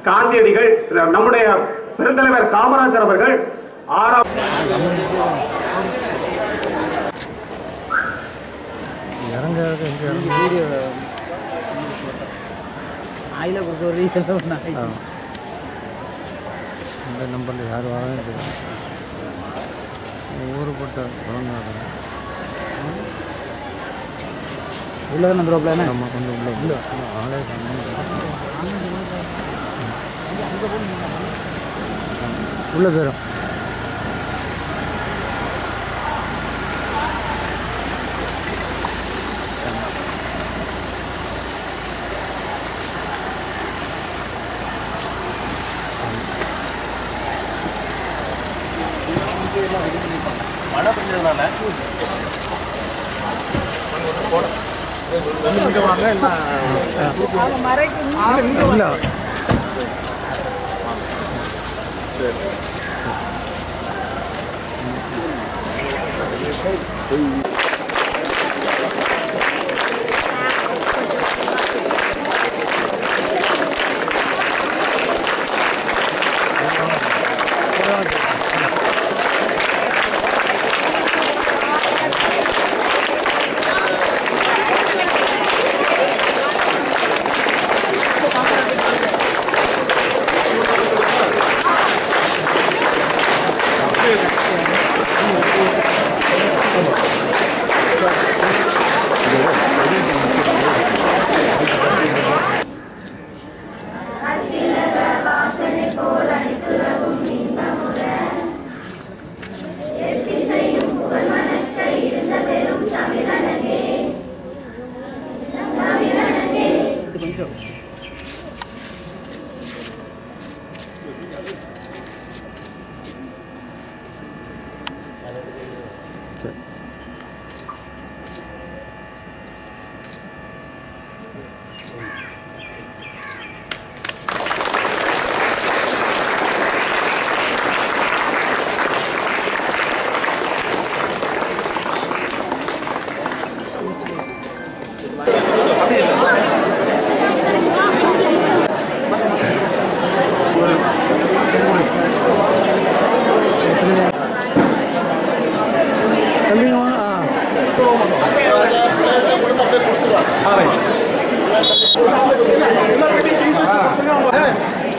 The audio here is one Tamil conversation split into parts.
காந்தியடிகள், நம்முடைய பெருந்தலைவர் காமராஜர் அவர்கள் 6ஆம் இந்த நம்பரில் யார் வராங்க ஊருப்பட்ட உள்ள நம்பர் நம்ம கொஞ்சம் உள்ள ஆளே உள்ள பேரும் மழை பெஞ்சதுனால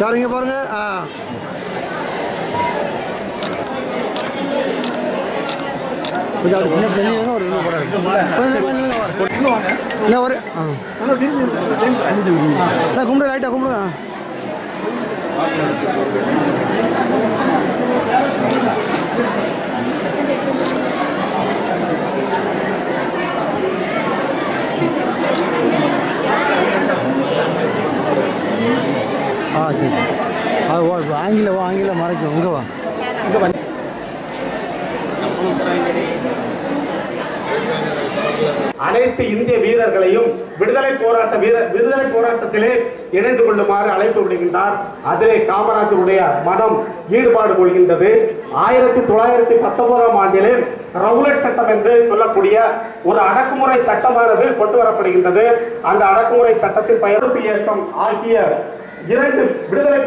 சரிங்க பாருங்க. கொஞ்சம் சின்ன பிள்ளைங்க ஒரு என்ன ஒரு கும்பிடு ரைட்டா கும்பிடுங்க. சரி அது ஆங்கில மறைக்கும். இங்கே வா இங்கே வா. அனைத்து இந்திய வீரர்களையும் விடுதலை போராட்டத்திலே இணைந்து கொள்ளுமாறு அழைப்பு விடுகின்றார். அதிலே காமராஜருடைய மனம் ஈடுபாடு கொள்கின்றது. 1919ஆம் ஆண்டிலே ரவுலட் சட்டம் என்று சொல்லக்கூடிய ஒரு அடக்குமுறை சட்டமானது கொண்டு வரப்படுகின்றது. அந்த அடக்குமுறை சட்டத்தின் பெயர்ப்பு இயக்கம் ஆகிய 2 விடுதலை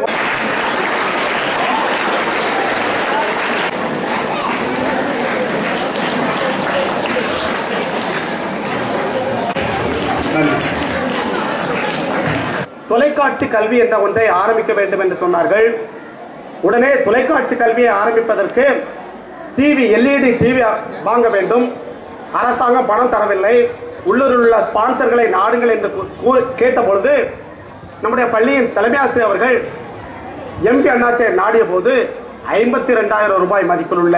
தொலைக்காட்சி கல்வி என்ற ஒன்றை ஆரம்பிக்க வேண்டும் என்று சொன்னார்கள். உடனே தொலைக்காட்சி கல்வியை ஆரம்பிப்பதற்கு LED டிவி வாங்க வேண்டும். அரசாங்கம் பணம் தரவில்லை. உள்ளூரில் உள்ள ஸ்பான்சர்களை நாடுங்கள் என்று கேட்டபொழுது நம்முடைய பள்ளியின் தலைமை ஆசிரியர் அவர்கள் MP அண்ணாச்சியை நாடிய போது 52,000 ரூபாய் மதிப்பில் உள்ள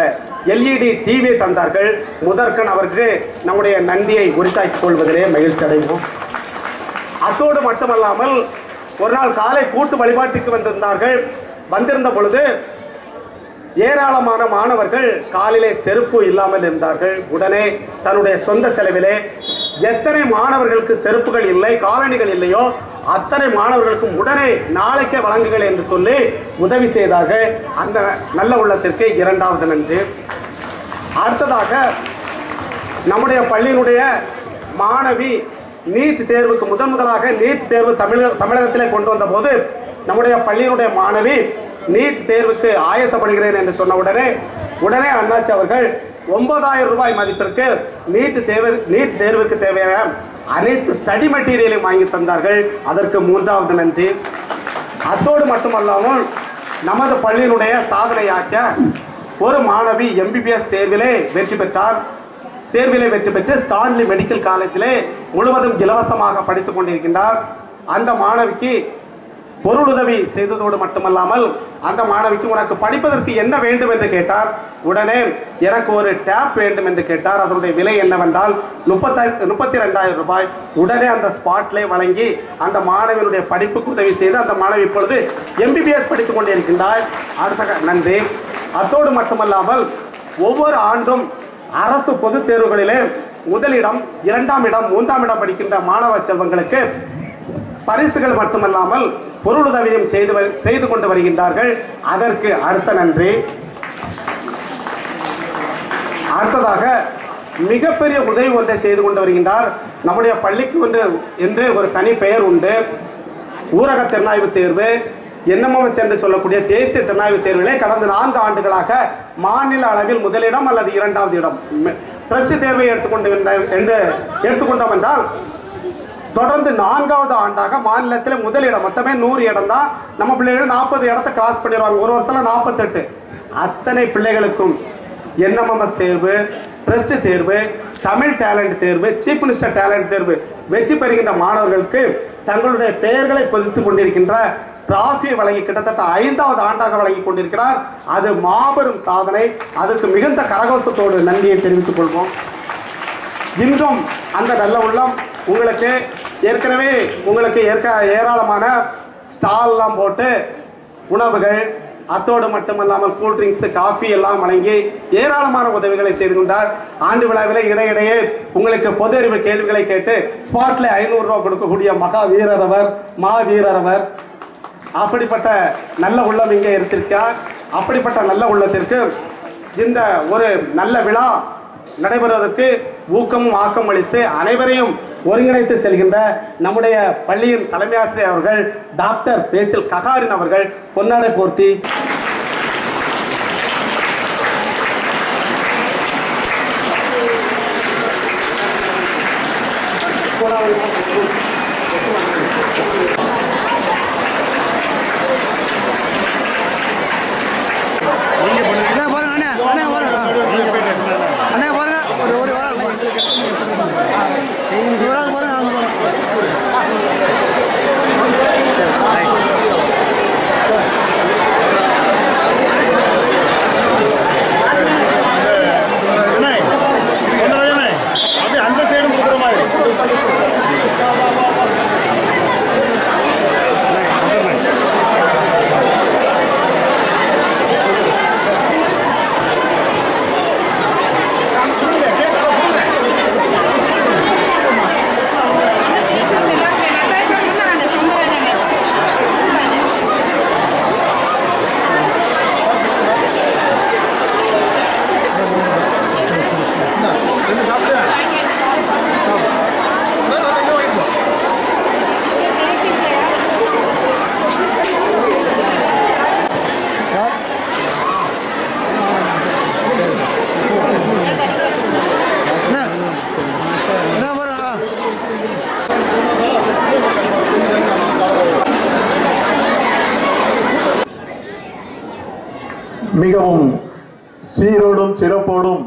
LED டிவியை தந்தார்கள். முதற்கண் அவருக்கு நம்முடைய நன்றியை உரித்தாக்கிக் கொள்வதிலே மகிழ்ச்சி அடைவோம். அத்தோடு மட்டுமல்லாமல் ஒரு நாள் காலை கூட்டு வழிபாட்டுக்கு வந்திருந்த பொழுது ஏராளமான மாணவர்கள் காலிலே செருப்பு இல்லாமல் இருந்தார்கள். உடனே தன்னுடைய சொந்த செலவிலே எத்தனை மாணவர்களுக்கு செருப்புகள் இல்லை, காலணிகள் இல்லையோ அத்தனை மாணவர்களுக்கும் உடனே நாளைக்கே வழங்குங்கள் என்று சொல்லி உதவி செய்தார்கள். அந்த நல்ல உள்ளத்திற்கு 2வது நன்றி. அடுத்ததாக நம்முடைய பள்ளியினுடைய மாணவி நீட் தேர்வுக்கு முதலாக நீட் தேர்வு தமிழகத்திலே கொண்டு வந்த போது நம்முடைய பள்ளியினுடைய மாணவி நீட் தேர்வுக்கு ஆயத்தப்படுகிறேன் என்று சொன்ன உடனே அண்ணாச்சி அவர்கள் 9,000 ரூபாய் மதிப்பிற்கு நீட் தேர்வுக்கு தேவையான அனைத்து ஸ்டடி மெட்டீரியலையும் வாங்கி தந்தார்கள். அதற்கு 3வது நன்றி. அத்தோடு மட்டுமல்லாமல் நமது பள்ளியினுடைய சாதனையாக்க ஒரு மாணவி MBBS தேர்விலே வெற்றி பெற்று ஸ்டான்லி மெடிக்கல் காலேஜிலே முழுவதும் இலவசமாக படித்துக் கொண்டிருக்கின்றார். அந்த மாணவிக்கு பொருளுதவி செய்ததோடு மட்டுமல்லாமல் அந்த மாணவிக்கு உனக்கு படிப்பதற்கு என்ன வேண்டும் என்று கேட்டார். உடனே எனக்கு ஒரு டேப் வேண்டும் என்று கேட்டார். அதனுடைய விலை என்னவென்றால் 32,000 ரூபாய். உடனே அந்த ஸ்பாட்லே வழங்கி அந்த மாணவியினுடைய படிப்புக்கு உதவி செய்து அந்த மாணவி இப்பொழுது MBBS படித்துக் கொண்டிருக்கின்றார். அடுத்த நன்றி. அத்தோடு மட்டுமல்லாமல் ஒவ்வொரு ஆண்டும் அரசு பொதுத் தேர்வுகளிலே முதலிடம், 2ஆம் இடம், 3ஆம் இடம் படிக்கின்ற மாணவ செல்வங்களுக்கு பரிசுகள் மட்டுமல்லாமல் பொருளுதவியும் செய்து கொண்டு வருகின்றார்கள். அதற்கு அடுத்த நன்றி. அடுத்ததாக மிகப்பெரிய உதவி ஒன்றை செய்து கொண்டு வருகின்றார். நம்முடைய பள்ளிக்கு என்று ஒரு தனி பெயர் உண்டு. ஊரக திறனாய்வு தேர்வு, NMS என்று சொல்லக்கூடிய தேசிய திறனாய்வு தேர்விலே கடந்த 4 ஆண்டுகளாக மாநில அளவில் முதலிடம் அல்லது 2வது இடம் டெஸ்ட் தேர்வை எடுத்துக்கொண்டோம் என்றால் தொடர்ந்து 4வது ஆண்டாக மாநிலத்தில் முதலிடம். மொத்தமே 100 இடம் தான். நம்ம பிள்ளைகள் 40 இடத்தை கிராஸ் பண்ணிடுவாங்க. ஒரு வருஷத்துல 48. அத்தனை பிள்ளைகளுக்கும் NMS தேர்வு, டெஸ்ட் தேர்வு, தமிழ் டேலண்ட் தேர்வு, சீஃப் மினிஸ்டர் டேலண்ட் தேர்வு வெற்றி பெறுகின்ற மாணவர்களுக்கு தங்களுடைய பெயர்களை பொதித்துக் கொண்டிருக்கின்ற டிராஃபியை வழங்கி கிட்டத்தட்ட 5வது ஆண்டாக வழங்கி கொண்டிருக்கிறார். அது மாபெரும் சாதனை. அதுக்கு மிகுந்த கரகோஷத்தோடு நன்றியை தெரிவித்துக் கொள்வோம். இன்றும் அந்த நல்ல உள்ளம் உங்களுக்கு ஏராளமான ஸ்டால்லாம் போட்டு உணவுகள், அத்தோடு மட்டுமல்லாமல் கூல்ட்ரிங்க்ஸ், காஃபி எல்லாம் வழங்கி ஏராளமான உதவிகளை செய்து கொண்டார். ஆண்டு விழாவிலே இடையிடையே உங்களுக்கு பொது அறிவு கேள்விகளை கேட்டு ஸ்பாட்ல 500 ரூபாய் கொடுக்கக்கூடிய மாவீரர் அவர். அப்படிப்பட்ட நல்ல உள்ளம் இங்கே இருந்திருக்கார். அப்படிப்பட்ட நல்ல உள்ளத்திற்கு இந்த ஒரு நல்ல விழா நடைபெறுவதற்கு ஊக்கமும் ஆக்கம் அளித்து அனைவரையும் ஒருங்கிணைத்து செல்கின்ற நம்முடைய பள்ளியின் தலைமை ஆசிரியர் அவர்கள் டாக்டர் பேசில் ககாரின் அவர்கள் பொன்னாடை போர்த்தி மிகவும் சீரோடும் சிறப்போடும்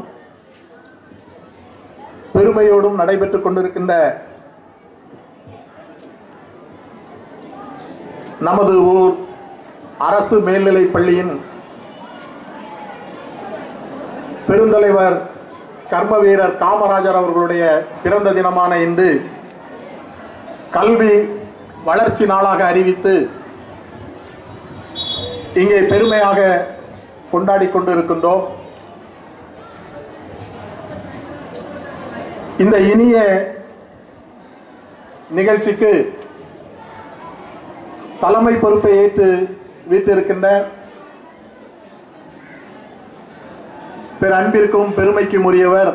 பெருமையோடும் நடைபெற்றுக் கொண்டிருக்கின்ற நமது ஊர் அரசு மேல்நிலைப் பள்ளியின் பெருந்தலைவர் கர்ம வீரர் காமராஜர் அவர்களுடைய பிறந்த தினமான இன்று கல்வி வளர்ச்சி நாளாக அறிவித்து இங்கே பெருமையாக கொண்டாடி கொண்டிருக்கின்றோம். இந்த இனிய நிகழ்ச்சிக்கு தலைமை பொறுப்பை ஏற்று வீட்டிருக்கின்ற அன்பிற்கும் பெருமைக்கும் உரியவர்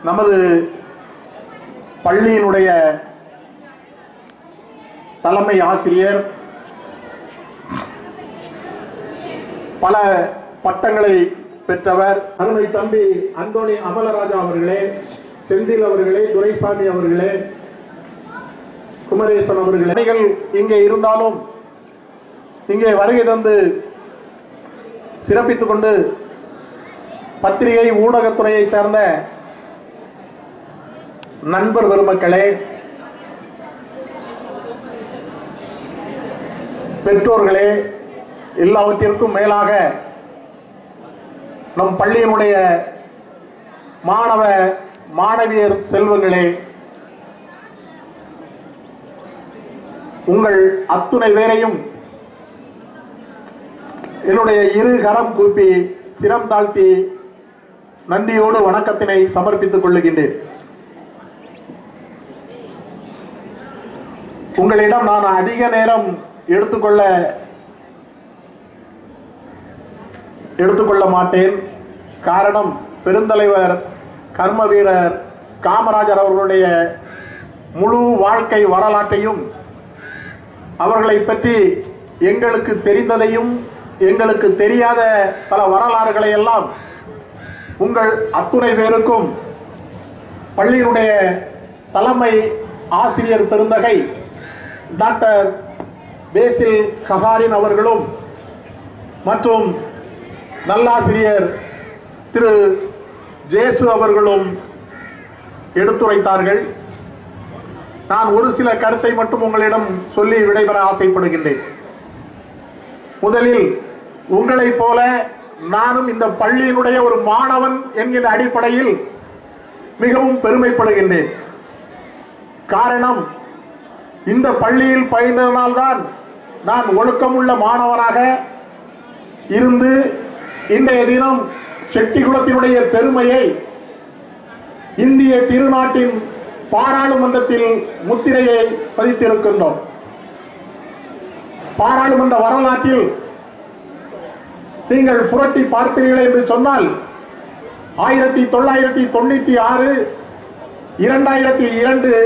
நமது பள்ளியினுடைய தலைமை ஆசிரியர் பல பட்டங்களை பெற்றவர். அருமை தம்பி அந்தோணி அமலராஜா அவர்களே, செந்தில் அவர்களே, துரைசாமி அவர்களே, குமரேசன் அவர்களே, அணிகள் இங்கே இருந்தாலும் இங்கே வருகை தந்து சிறப்பித்துக் கொண்டு பத்திரிகை ஊடகத்துறையை சேர்ந்த நண்பர் பெருமக்களே, பெற்றோர்களே, எல்லாவற்றிற்கும் மேலாக நம் பள்ளியினுடைய மாணவ மாணவியர் செல்வங்களே, உங்கள் அத்துணை பேரையும் என்னுடைய இரு கரம் கூப்பி சிரம் தாழ்த்தி நன்றியோடு வணக்கத்தினை சமர்ப்பித்துக் கொள்ளுகின்றேன். உங்களிடம் நான் அதிக நேரம் எடுத்துக்கொள்ள மாட்டேன். காரணம், பெருந்தலைவர் கர்ம வீரர் காமராஜர் அவர்களுடைய முழு வாழ்க்கை வரலாற்றையும் அவர்களை பற்றி எங்களுக்கு தெரிந்ததையும் எங்களுக்கு தெரியாத பல வரலாறுகளை எல்லாம் உங்கள் அத்துணை பேருக்கும் பள்ளியினுடைய தலைமை ஆசிரியர் பெருந்தகை டாக்டர் பேசில் ககாரின் அவர்களும் மற்றும் நல்லாசிரியர் திரு ஜேசு அவர்களும் எடுத்துரைத்தார்கள். நான் ஒரு சில கருத்தை மட்டும் உங்களிடம் சொல்லி விடைபெற ஆசைப்படுகின்றேன். முதலில், உங்களைப் போல நானும் இந்த பள்ளியினுடைய ஒரு மாணவன் என்கிற அடிப்படையில் மிகவும் பெருமைப்படுகின்றேன். காரணம், இந்த பள்ளியில் பயின்றதனால்தான் நான் ஒழுக்கமுள்ள மாணவராக இருந்து இன்றைய தினம் செட்டிகுளத்தினுடைய பெருமையை இந்திய திருநாட்டின் பாராளுமன்றத்தில் முத்திரையை பதித்திருக்கின்றோம். பாராளுமன்ற வரலாற்றில் நீங்கள் புரட்டி பார்க்கிறீர்கள் என்று சொன்னால் 1996, 2002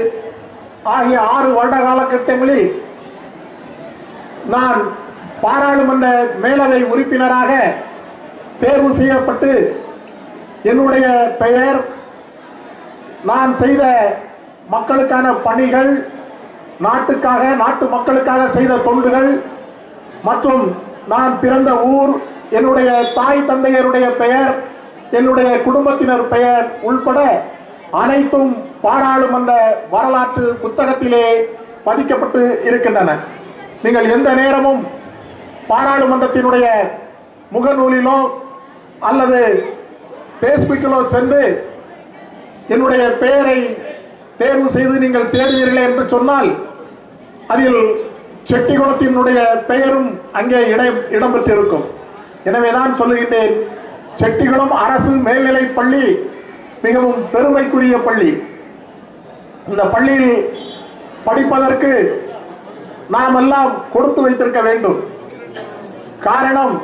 ஆகிய 6 வருட காலகட்டங்களில் நான் பாராளுமன்ற மேலவை உறுப்பினராக தேர்வு செய்யப்பட்டு என்னுடைய பெயர், நான் செய்த மக்களுக்கான பணிகள், நாட்டுக்காக நாட்டு மக்களுக்காக செய்த தொண்டுகள் மற்றும் நான் பிறந்த ஊர், என்னுடைய தாய் தந்தையருடைய பெயர், என்னுடைய குடும்பத்தினர் பெயர் உள்பட அனைத்தும் பாராளுமன்ற வரலாற்று புத்தகத்திலே பதிக்கப்பட்டு இருக்கின்றன. நீங்கள் எந்த நேரமும் பாராளுமன்றத்தினுடைய முகநூலிலோ அல்லது பேஸ்புக்கிலோ சென்று என்னுடைய பெயரை தேர்வு செய்து நீங்கள் தேடுவீர்களே என்று சொன்னால் அதில் செட்டிகுளத்தினுடைய பெயரும் அங்கே இடம்பெற்றிருக்கும். எனவேதான் சொல்லுகின்றேன், செட்டிகுளம் அரசு மேல்நிலைப் பள்ளி மிகவும் பெருமைக்குரிய பள்ளி. இந்த பள்ளியில் படிப்பதற்கு நாம் எல்லாம் கொடுத்து வைத்திருக்க வேண்டும். காரணம்,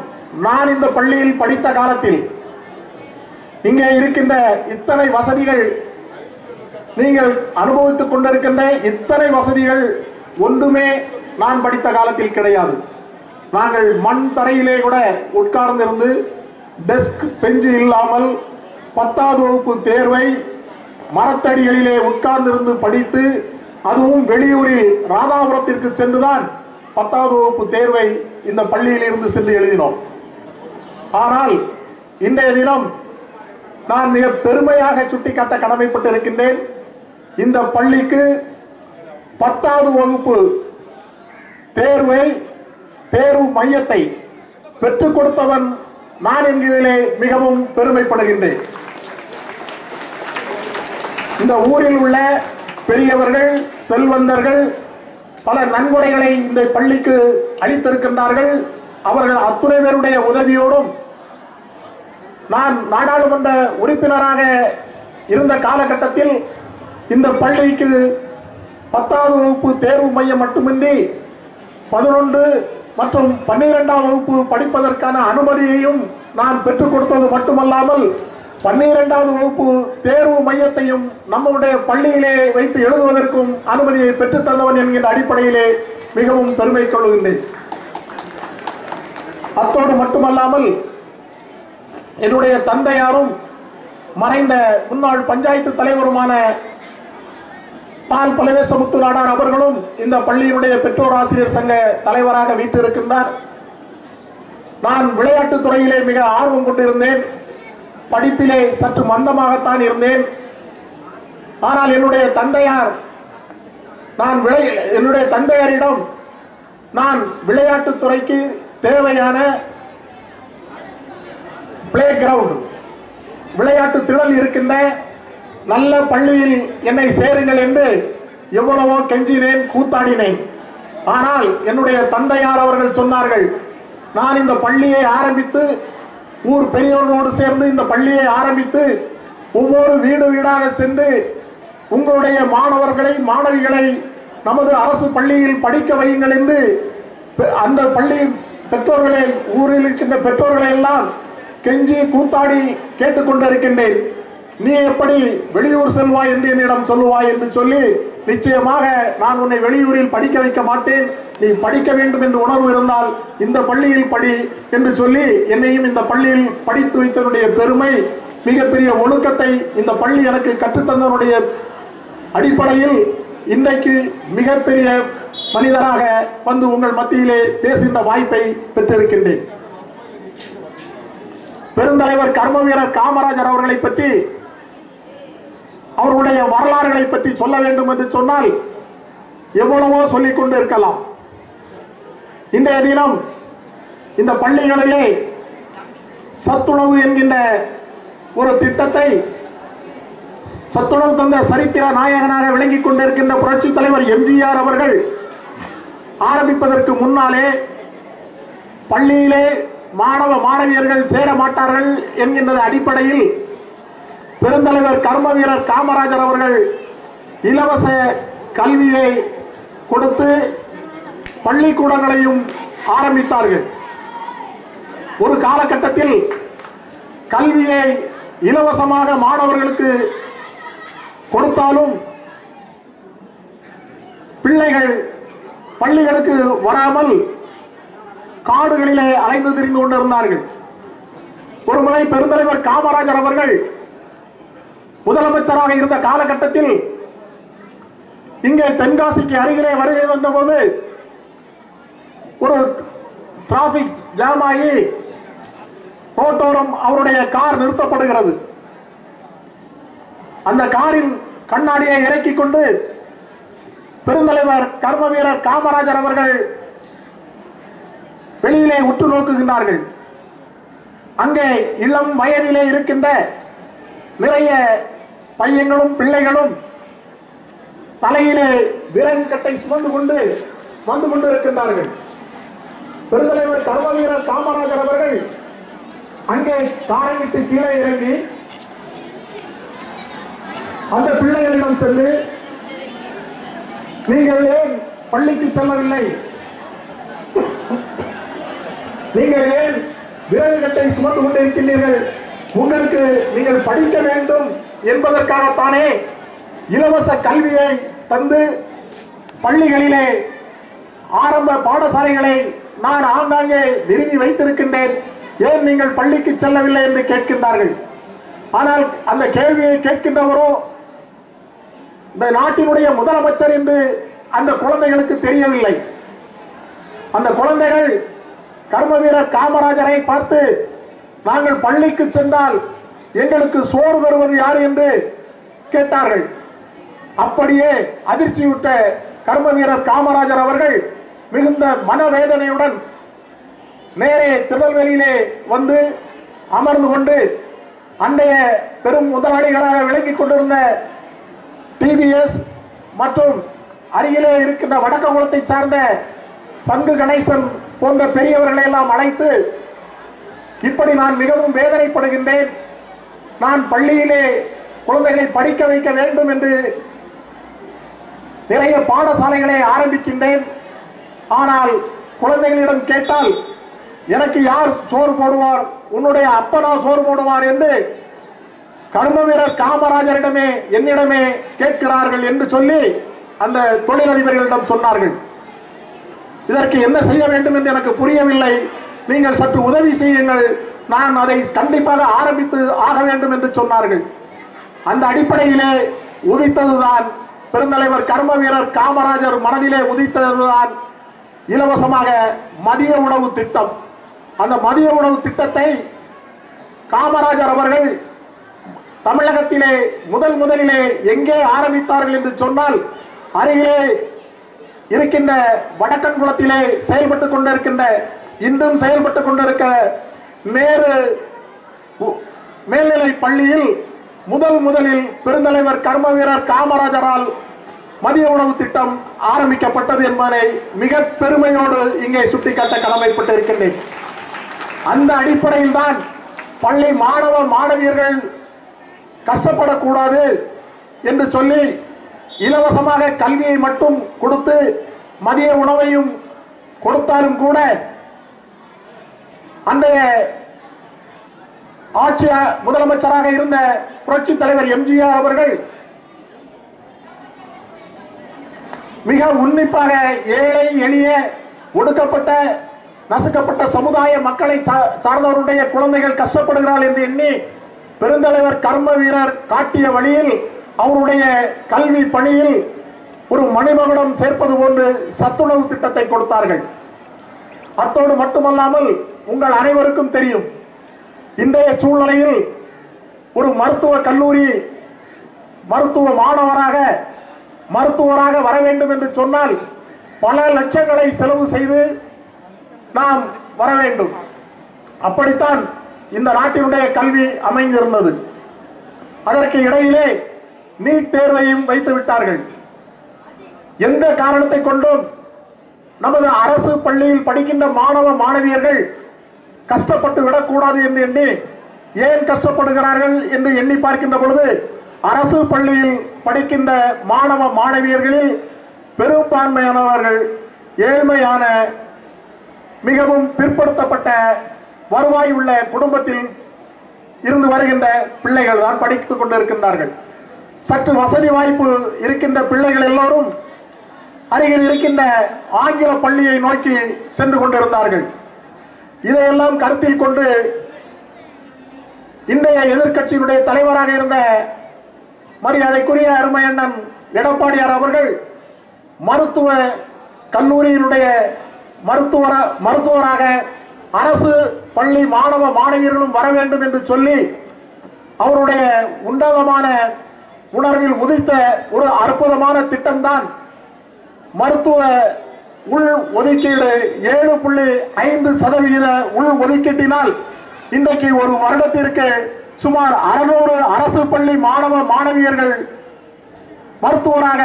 நான் இந்த பள்ளியில் படித்த காலத்தில் இங்கே இருக்கின்ற இத்தனை வசதிகள், நீங்கள் அனுபவித்துக் கொண்டிருக்கின்ற இத்தனை வசதிகள் ஒன்றுமே நான் படித்த காலத்தில் கிடையாது. நாங்கள் மண் தரையிலே கூட உட்கார்ந்திருந்து டெஸ்க் பெஞ்சு இல்லாமல் 10வது வகுப்பு தேர்வை மரத்தடிகளிலே உட்கார்ந்திருந்து படித்து, அதுவும் வெளியூரில் ராதாபுரத்திற்கு சென்றுதான் 10வது வகுப்பு தேர்வை இந்த பள்ளியில் இருந்து சென்று எழுதினோம். ஆனால் இன்றைய தினம் நான் மிக பெருமையாக சுட்டிக்காட்ட கடமைப்பட்டு இருக்கின்றேன். இந்த பள்ளிக்கு 10வது வகுப்பு தேர்வு மையத்தை பெற்றுக் கொடுத்தவன் நான் என்கிறதிலே மிகவும் பெருமைப்படுகின்றேன். இந்த ஊரில் உள்ள பெரியவர்கள், செல்வந்தர்கள் பல நன்கொடைகளை இந்த பள்ளிக்கு அளித்திருக்கின்றார்கள். அவர்கள் அத்துணை பேருடைய உதவியோடும் நான் நாடாளுமன்ற உறுப்பினராக இருந்த காலகட்டத்தில் இந்த பள்ளிக்கு 10வது வகுப்பு தேர்வு மையம் மட்டுமின்றி 11 மற்றும் 12ஆம் வகுப்பு படிப்பதற்கான அனுமதியையும் நான் பெற்றுக் கொடுத்தது மட்டுமல்லாமல் 12வது வகுப்பு தேர்வு மையத்தையும் நம்முடைய பள்ளியிலே வைத்து எழுதுவதற்கும் அனுமதியை பெற்றுத் தந்தவன் என்கின்ற அடிப்படையிலே மிகவும் பெருமை கொள்கின்றேன். அத்தோடு மட்டுமல்லாமல் என்னுடைய தந்தையாரும் மறைந்த முன்னாள் பஞ்சாயத்து தலைவருமான பால் பலவேசமுத்து நாடார் அவர்களும் இந்த பள்ளியினுடைய பெற்றோர் ஆசிரியர் சங்க தலைவராக வீட்டிருக்கின்றார். நான் விளையாட்டுத் துறையிலே மிக ஆர்வம் கொண்டிருந்தேன். படிப்பிலே சற்று மந்தமாகத்தான் இருந்தேன். ஆனால் என்னுடைய தந்தையாரிடம் நான் விளையாட்டுத் துறைக்கு தேவையான பிளே கிரவுண்ட், விளையாட்டு திடல் இருக்கின்ற நல்ல பள்ளியில் என்னை சேருங்கள் என்று எவ்வளவோ கெஞ்சினேன், கூத்தாடினேன். ஆனால் என்னுடைய தந்தையார் அவர்கள் சொன்னார்கள், நான் இந்த பள்ளியை ஆரம்பித்து ஊர் பெரியவர்களோடு சேர்ந்து இந்த பள்ளியை ஆரம்பித்து ஒவ்வொரு வீடு வீடாக சென்று உங்களுடைய மாணவர்களை மாணவிகளை நமது அரசு பள்ளியில் படிக்க வையுங்கள் என்று அந்த பள்ளி பெற்றோர்களை, ஊரில் இருக்கின்ற பெற்றோர்களை எல்லாம் கெஞ்சி கூத்தாடி கேட்டுக்கொண்டிருக்கின்றேன். நீ எப்படி வெளியூர் செல்வாய் என்று என்னிடம் சொல்லுவாய் என்று சொல்லி, நிச்சயமாக நான் உன்னை வெளியூரில் படிக்க வைக்க மாட்டேன், நீ படிக்க வேண்டும் என்று உணர்வு இருந்தால் இந்த பள்ளியில் படி என்று சொல்லி என்னையும் இந்த பள்ளியில் படித்து வைத்தனுடைய பெருமை, மிகப்பெரிய ஒழுக்கத்தை இந்த பள்ளி எனக்கு கற்றுத்தந்தனுடைய அடிப்படையில் இன்றைக்கு மிகப்பெரிய மனிதராக வந்து உங்கள் மத்தியிலே பேசுகின்ற வாய்ப்பை பெற்றிருக்கின்றேன். பெருந்தலைவர் கர்ம வீரர் காமராஜர் அவர்களை பற்றி, அவர்களுடைய வரலாறுகளை பற்றி சொல்ல வேண்டும் என்று சொன்னால் எவ்வளவோ சொல்லிக் கொண்டு இருக்கலாம். இன்றைய தினம் இந்த பள்ளிகளிலே சத்துணவு என்கின்ற ஒரு திட்டத்தை சத்துணவு தந்த சரித்திர நாயகனாக விளங்கிக் கொண்டிருக்கின்ற புரட்சி தலைவர் எம்ஜிஆர் அவர்கள் ஆரம்பிப்பதற்கு முன்னாலே பள்ளியிலே மாணவ மாணவியர்கள் சேர மாட்டார்கள் என்கின்ற அடிப்படையில் பெருந்தலைவர் கர்ம வீரர் காமராஜர் அவர்கள் இலவச கல்வியை கொடுத்து பள்ளிக்கூடங்களையும் ஆரம்பித்தார்கள். ஒரு காலகட்டத்தில் கல்வியை இலவசமாக மாணவர்களுக்கு கொடுத்தாலும் பிள்ளைகள் பள்ளிகளுக்கு வராமல் காடுகளிலே அலைந்து திரிந்து கொண்டிருந்தார்கள். ஒருமுறை பெருந்தலைவர் காமராஜர் அவர்கள் முதலமைச்சராக இருந்த காலகட்டத்தில் இங்கே தென்காசிக்கு அருகிலே வருகை வந்த போது ஒரு டிராபிக் ஜாம் ஆகி ரோட்டோரம் அவருடைய கார் நிறுத்தப்படுகிறது. அந்த காரின் கண்ணாடியை இறக்கிக் கொண்டு பெருந்தலைவர் கர்ம வீரர் காமராஜர் அவர்கள் வெளியிலே உற்று நோக்குகின்றார்கள். அங்கே இளம் வயதிலே இருக்கின்ற நிறைய பையங்களும் பிள்ளைகளும் தலையிலே விறகு கட்டை சுமந்து கொண்டு வந்து கொண்டிருக்கின்றார்கள். பெருந்தலைவர் கர்ம வீரர் காமராஜர் அவர்கள் அங்கே காரை விட்டு கீழே இறங்கி அந்த பிள்ளைகளிடம் சென்று, நீங்கள் ஏன் பள்ளிக்கு செல்லவில்லை, நீங்கள் ஏன் விறகு கட்டை சுமந்து கொண்டிருக்கின்றீர்கள், உங்களுக்கு நீங்கள் படிக்க வேண்டும் என்பதற்காகத்தானே இலவச கல்வியை தந்து பள்ளிகளிலே ஆரம்ப பாடசாலைகளை நான் ஆங்காங்கே நிறுவி வைத்திருக்கின்றேன், ஏன் நீங்கள் பள்ளிக்கு செல்லவில்லை என்று கேட்கின்றார்கள். ஆனால் அந்த கேள்வியை கேட்கின்றவரோ இந்த நாட்டினுடைய முதலமைச்சர் என்று அந்த குழந்தைகளுக்கு தெரியவில்லை. அந்த குழந்தைகள் கர்ம வீரர் காமராஜரை பார்த்து, நாங்கள் பள்ளிக்கு சென்றால் எங்களுக்கு சோறு தருவது யார் என்று கேட்டார்கள். அப்படியே அதிர்ச்சியுற்ற கர்ம வீரர் காமராஜர் அவர்கள் மிகுந்த மனவேதனையுடன் நேரே திருநெல்வேலியிலே வந்து அமர்ந்து கொண்டு அன்றைய பெரும் முதலாளிகளாக விளங்கிக் கொண்டிருந்த டிவிஎஸ் மற்றும் அருகிலே இருக்கின்ற வடக்கங்குளத்தை சார்ந்த சங்கு கணேசன் போன்ற பெரியவர்களை எல்லாம் அழைத்து, இப்படி நான் மிகவும் வேதனைப்படுகின்றேன், நான் பள்ளியிலே குழந்தைகளை படிக்க வைக்க வேண்டும் என்று நிறைய பாடசாலைகளை ஆரம்பிக்கின்றேன், ஆனால் குழந்தைகளிடம் கேட்டால் எனக்கு யார் சோறு போடுவார், உன்னுடைய அப்பனா சோறு போடுவார் என்று கர்ம வீரர் காமராஜரிடமே என்னிடமே கேட்கிறார்கள் என்று சொல்லி அந்த தொழிலதிபர்களிடம் சொன்னார்கள். இதற்கு என்ன செய்ய வேண்டும் என்று எனக்கு புரியவில்லை. நீங்கள் சற்று உதவி செய்யுங்கள், நான் அதை கண்டிப்பாக ஆரம்பித்து ஆக வேண்டும் என்று சொன்னார்கள். அந்த அடிப்படையிலே உதித்ததுதான் பெருந்தலைவர் கர்ம வீரர் காமராஜர் மனதிலே உதித்ததுதான் இலவசமாக மதிய உணவு திட்டம். அந்த மதிய உணவு திட்டத்தை காமராஜர் அவர்கள் தமிழகத்திலே முதலிலே எங்கே ஆரம்பித்தார்கள் என்று சொன்னால், அருகிலே இருக்கின்ற வடக்கன்குளத்திலே செயல்பட்டுக் கொண்டிருக்கின்ற, இன்னும் செயல்பட்டுக் கொண்டிருக்க நேரு மேல்நிலை பள்ளியில் முதலில் பெருந்தலைவர் கர்ம வீரர் காமராஜரால் மதிய உணவு திட்டம் ஆரம்பிக்கப்பட்டது என்பதை மிக பெருமையோடு இங்கே சுட்டிக்காட்ட கடமைப்பட்டிருக்கின்றேன். அந்த அடிப்படையில் தான் பள்ளி மாணவ மாணவியர்கள் கஷ்டப்படக்கூடாது என்று சொல்லி இலவசமாக கல்வியை மட்டும் கொடுத்து மதிய உணவையும் கொடுத்தாலும் கூட அந்த ஆட்சி முதலமைச்சராக இருந்த புரட்சி தலைவர் எம்ஜிஆர் அவர்கள் மிக உன்னிப்பாக ஏழை எளிய ஒடுக்கப்பட்ட நசுக்கப்பட்ட சமுதாய மக்களை சார்ந்தவருடைய குழந்தைகள் கஷ்டப்படுகிறார்கள் என்று எண்ணி பெருந்தலைவர் கர்ம வீரர் காட்டிய வழியில் அவருடைய கல்வி பணியில் ஒரு மணிமகுடம் சேர்ப்பது போன்று சத்துணவு திட்டத்தை கொடுத்தார்கள். அத்தோடு மட்டுமல்லாமல் உங்கள் அனைவருக்கும் தெரியும், இன்றைய சூழ்நிலையில் ஒரு மருத்துவ கல்லூரி மருத்துவராக வர வேண்டும் என்று சொன்னால் பல லட்சங்களை செலவு செய்து நாம் வர வேண்டும். அப்படித்தான் இந்த நாட்டினுடைய கல்வி அமைந்திருந்தது. அதற்கு இடையிலே நீட் தேர்வையும் வைத்து விட்டார்கள். எந்த காரணத்தை கொண்டும் நமது அரசு பள்ளியில் படிக்கின்ற மாணவ மாணவியர்கள் கஷ்டப்பட்டு விடக்கூடாது என்று எண்ணி, ஏன் கஷ்டப்படுகிறார்கள் என்று எண்ணி பார்க்கின்ற பொழுது, அரசு பள்ளியில் படிக்கின்ற மாணவ மாணவியர்களில் பெரும்பான்மையானவர்கள் ஏழ்மையான மிகவும் பிற்படுத்தப்பட்ட வருவாய் உள்ள குடும்பத்தில் இருந்து வருகின்ற பிள்ளைகள் தான் படித்துக் கொண்டிருக்கின்றார்கள். சற்று வசதி வாய்ப்பு இருக்கின்ற பிள்ளைகள் எல்லோரும் அருகில் இருக்கின்ற ஆங்கில பள்ளியை நோக்கி சென்று கொண்டிருந்தார்கள். இதையெல்லாம் கருத்தில் கொண்டு இன்றைய எதிர்க்கட்சியினுடைய தலைவராக இருந்த மரியாதைக்குரிய அருமை அண்ணன் எடப்பாடியார் அவர்கள் மருத்துவ கல்லூரியினுடைய மருத்துவராக அரசு பள்ளி மாணவ மாணவியர்களும் வர வேண்டும் என்று சொல்லி அவருடைய உன்னதமான உணர்வில் உதித்த ஒரு அற்புதமான திட்டம்தான் மருத்துவ உள் ஒதுக்கீடு. 7.5% உள் ஒதுக்கீட்டினால் இன்றைக்கு ஒரு வருடத்திற்கு சுமார் 600 அரசு பள்ளி மாணவ மாணவியர்கள் மருத்துவராக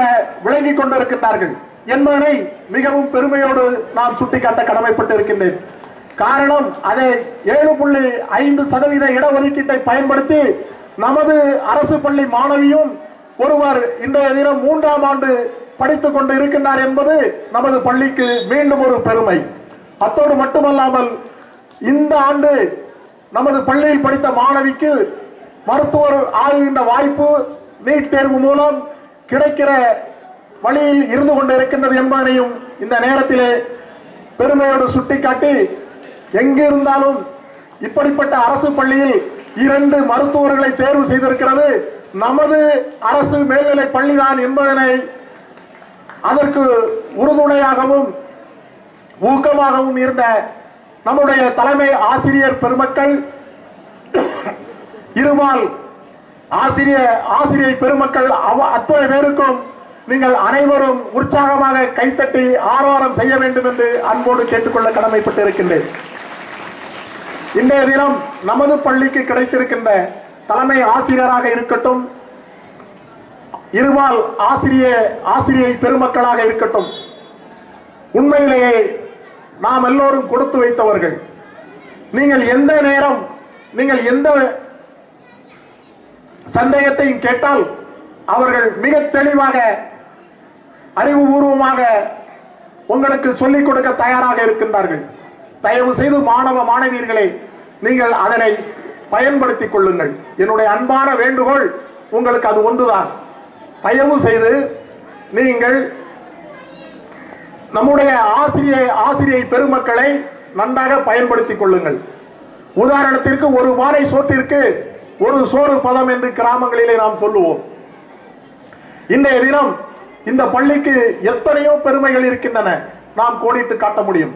விளங்கிக் கொண்டிருக்கின்றார்கள் என்பதனை மிகவும் பெருமையோடு நான் சுட்டிக்காட்ட கடமைப்பட்டு இருக்கின்றேன். காரணம், அதை 7.5% இடஒதுக்கீட்டை பயன்படுத்தி நமது அரசு பள்ளி மாணவியும் ஒருவர் இன்றைய தினம் 3ஆம் ஆண்டு படித்துக் கொண்டு இருக்கின்றார் என்பது நமது பள்ளிக்கு மீண்டும் ஒரு பெருமை. அத்தோடு மட்டுமல்லாமல் இந்த ஆண்டு நமது பள்ளியில் படித்த மாணவிக்கு மருத்துவர் ஆகின்ற வாய்ப்பு நீட் தேர்வு மூலம் கிடைக்கிற வழியில் இருந்து கொண்டிருக்கின்றது என்பதனையும் இந்த நேரத்திலே பெருமையோடு சுட்டிக்காட்டி, எங்கு இருந்தாலும் இப்படிப்பட்ட அரசு பள்ளியில் 2 மருத்துவர்களை தேர்வு செய்திருக்கிறது நமது அரசு மேல்நிலை பள்ளிதான் என்பதனை அதற்கு உறுதுணையாகவும் ஊக்கமாகவும் இருந்த நம்முடைய தலைமை ஆசிரியர் பெருமக்கள், இருமால் ஆசிரியர் பெருமக்கள் அத்தனை பேருக்கும் நீங்கள் அனைவரும் உற்சாகமாக கைத்தட்டி ஆரவாரம் செய்ய வேண்டும் என்று அன்போடு கேட்டுக்கொள்ள கடமைப்பட்டு இருக்கின்றேன். இன்றைய தினம் நமது பள்ளிக்கு கிடைத்திருக்கின்ற தலைமை ஆசிரியராக இருக்கட்டும், இருமால் ஆசிரியை பெருமக்களாக இருக்கட்டும், உண்மையிலேயே நாம் எல்லோரும் கொடுத்து வைத்தவர்கள். நீங்கள் எந்த நேரம் எந்த சந்தேகத்தையும் கேட்டால் அவர்கள் மிக தெளிவாக அறிவுபூர்வமாக உங்களுக்கு சொல்லிக் கொடுக்க தயாராக இருக்கின்றார்கள். தயவு செய்து மாணவ மாணவியர்களே, நீங்கள் அதனை பயன்படுத்திக் கொள்ளுங்கள். என்னுடைய அன்பான வேண்டுகோள் உங்களுக்கு அது ஒன்றுதான். தயவு செய்து நீங்கள் நம்முடைய ஆசிரியை பெருமக்களை நன்றாக பயன்படுத்திக் கொள்ளுங்கள். உதாரணத்திற்கு ஒரு வாழை சோற்றிற்கு ஒரு சோறு பதம் என்று கிராமங்களிலே நாம் சொல்லுவோம். இன்றைய தினம் இந்த பள்ளிக்கு எத்தனையோ பெருமைகள் இருக்கின்றன, நாம் கோடிட்டு காட்ட முடியும்.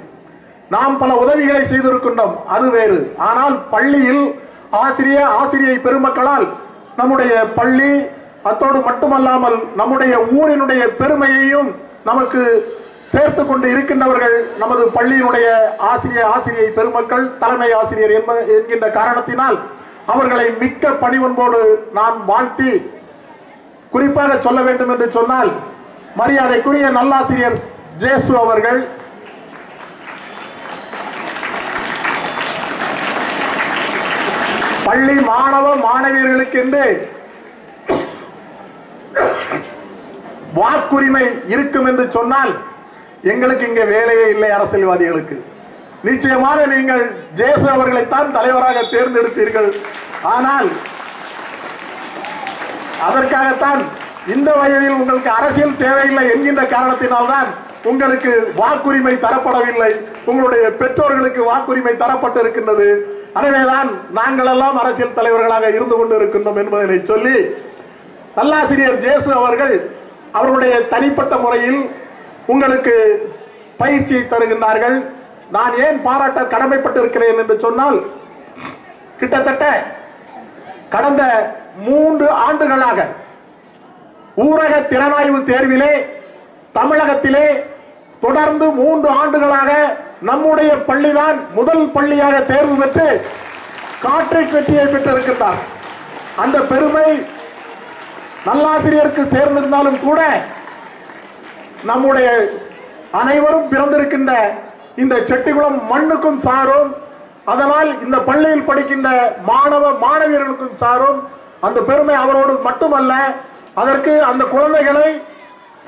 நாம் பல உதவிகளை செய்திருக்கின்றோம், அது வேறு. ஆனால் பள்ளியில் ஆசிரியை பெருமக்களால் நம்முடைய பள்ளி அத்தோடு மட்டுமல்லாமல் நம்முடைய ஊரினுடைய பெருமையையும் நமக்கு சேர்த்து கொண்டு இருக்கின்றவர்கள் நமது பள்ளியினுடைய ஆசிரியை பெருமக்கள், தலைமை ஆசிரியர் என்கின்ற காரணத்தினால் அவர்களை மிக்க பணிவன்போடு நான் வாழ்த்தி, குறிப்பாக சொல்ல வேண்டும் என்று சொன்னால் மரியாதைக்குரிய நல்லாசிரியர் ஜேசு அவர்கள் பள்ளி மாணவ மாணவியர்களுக்கு என்று வாக்குரிமை இருக்கும் என்று சொன்னால் எங்களுக்கு இங்கே வேலையே இல்லை. அரசியல்வாதிகளுக்கு நிச்சயமாக நீங்கள் ஜேசு அவர்களைத்தான் தலைவராக தேர்ந்தெடுத்தீர்கள். ஆனால் அதற்காகத்தான் இந்த வயதில் உங்களுக்கு அரசியல் தேவையில்லை என்கின்ற காரணத்தினால்தான் உங்களுக்கு வாக்குரிமை தரப்படவில்லை. உங்களுடைய பெற்றோர்களுக்கு வாக்குரிமை தரப்பட்டு இருக்கின்றது. எனவேதான் நாங்கள் எல்லாம் அரசியல் தலைவர்களாக இருந்து கொண்டு இருக்கின்றோம் என்பதனை சொல்லி நல்லாசிரியர் ஜேசு அவர்கள் அவர்களுடைய தனிப்பட்ட முறையில் உங்களுக்கு பயிற்சியை தருகின்றார்கள். நான் ஏன் பாராட்ட கடமைப்பட்டிருக்கிறேன் என்று சொன்னால், கிட்டத்தட்ட கடந்த 3 ஆண்டுகளாக ஊரக திறனாய்வு தேர்விலே தமிழகத்திலே தொடர்ந்து 3 ஆண்டுகளாக நம்முடைய பள்ளிதான் முதல் பள்ளியாக தேர்வு பெற்று காற்றை வெற்றியை பெற்றிருக்கிறார். அந்த பெருமை நல்லாசிரியருக்கு சேர்ந்திருந்தாலும் கூட நம்முடைய அனைவரும் பிறந்திருக்கின்ற இந்த செட்டிகுளம் மண்ணுக்கும் சாரும், அதனால் இந்த பள்ளியில் படிக்கின்ற மாணவ மாணவியர்களுக்கும் சாரும். அந்த பெருமை அவரோடு மட்டுமல்ல, அதற்கு அந்த குழந்தைகளை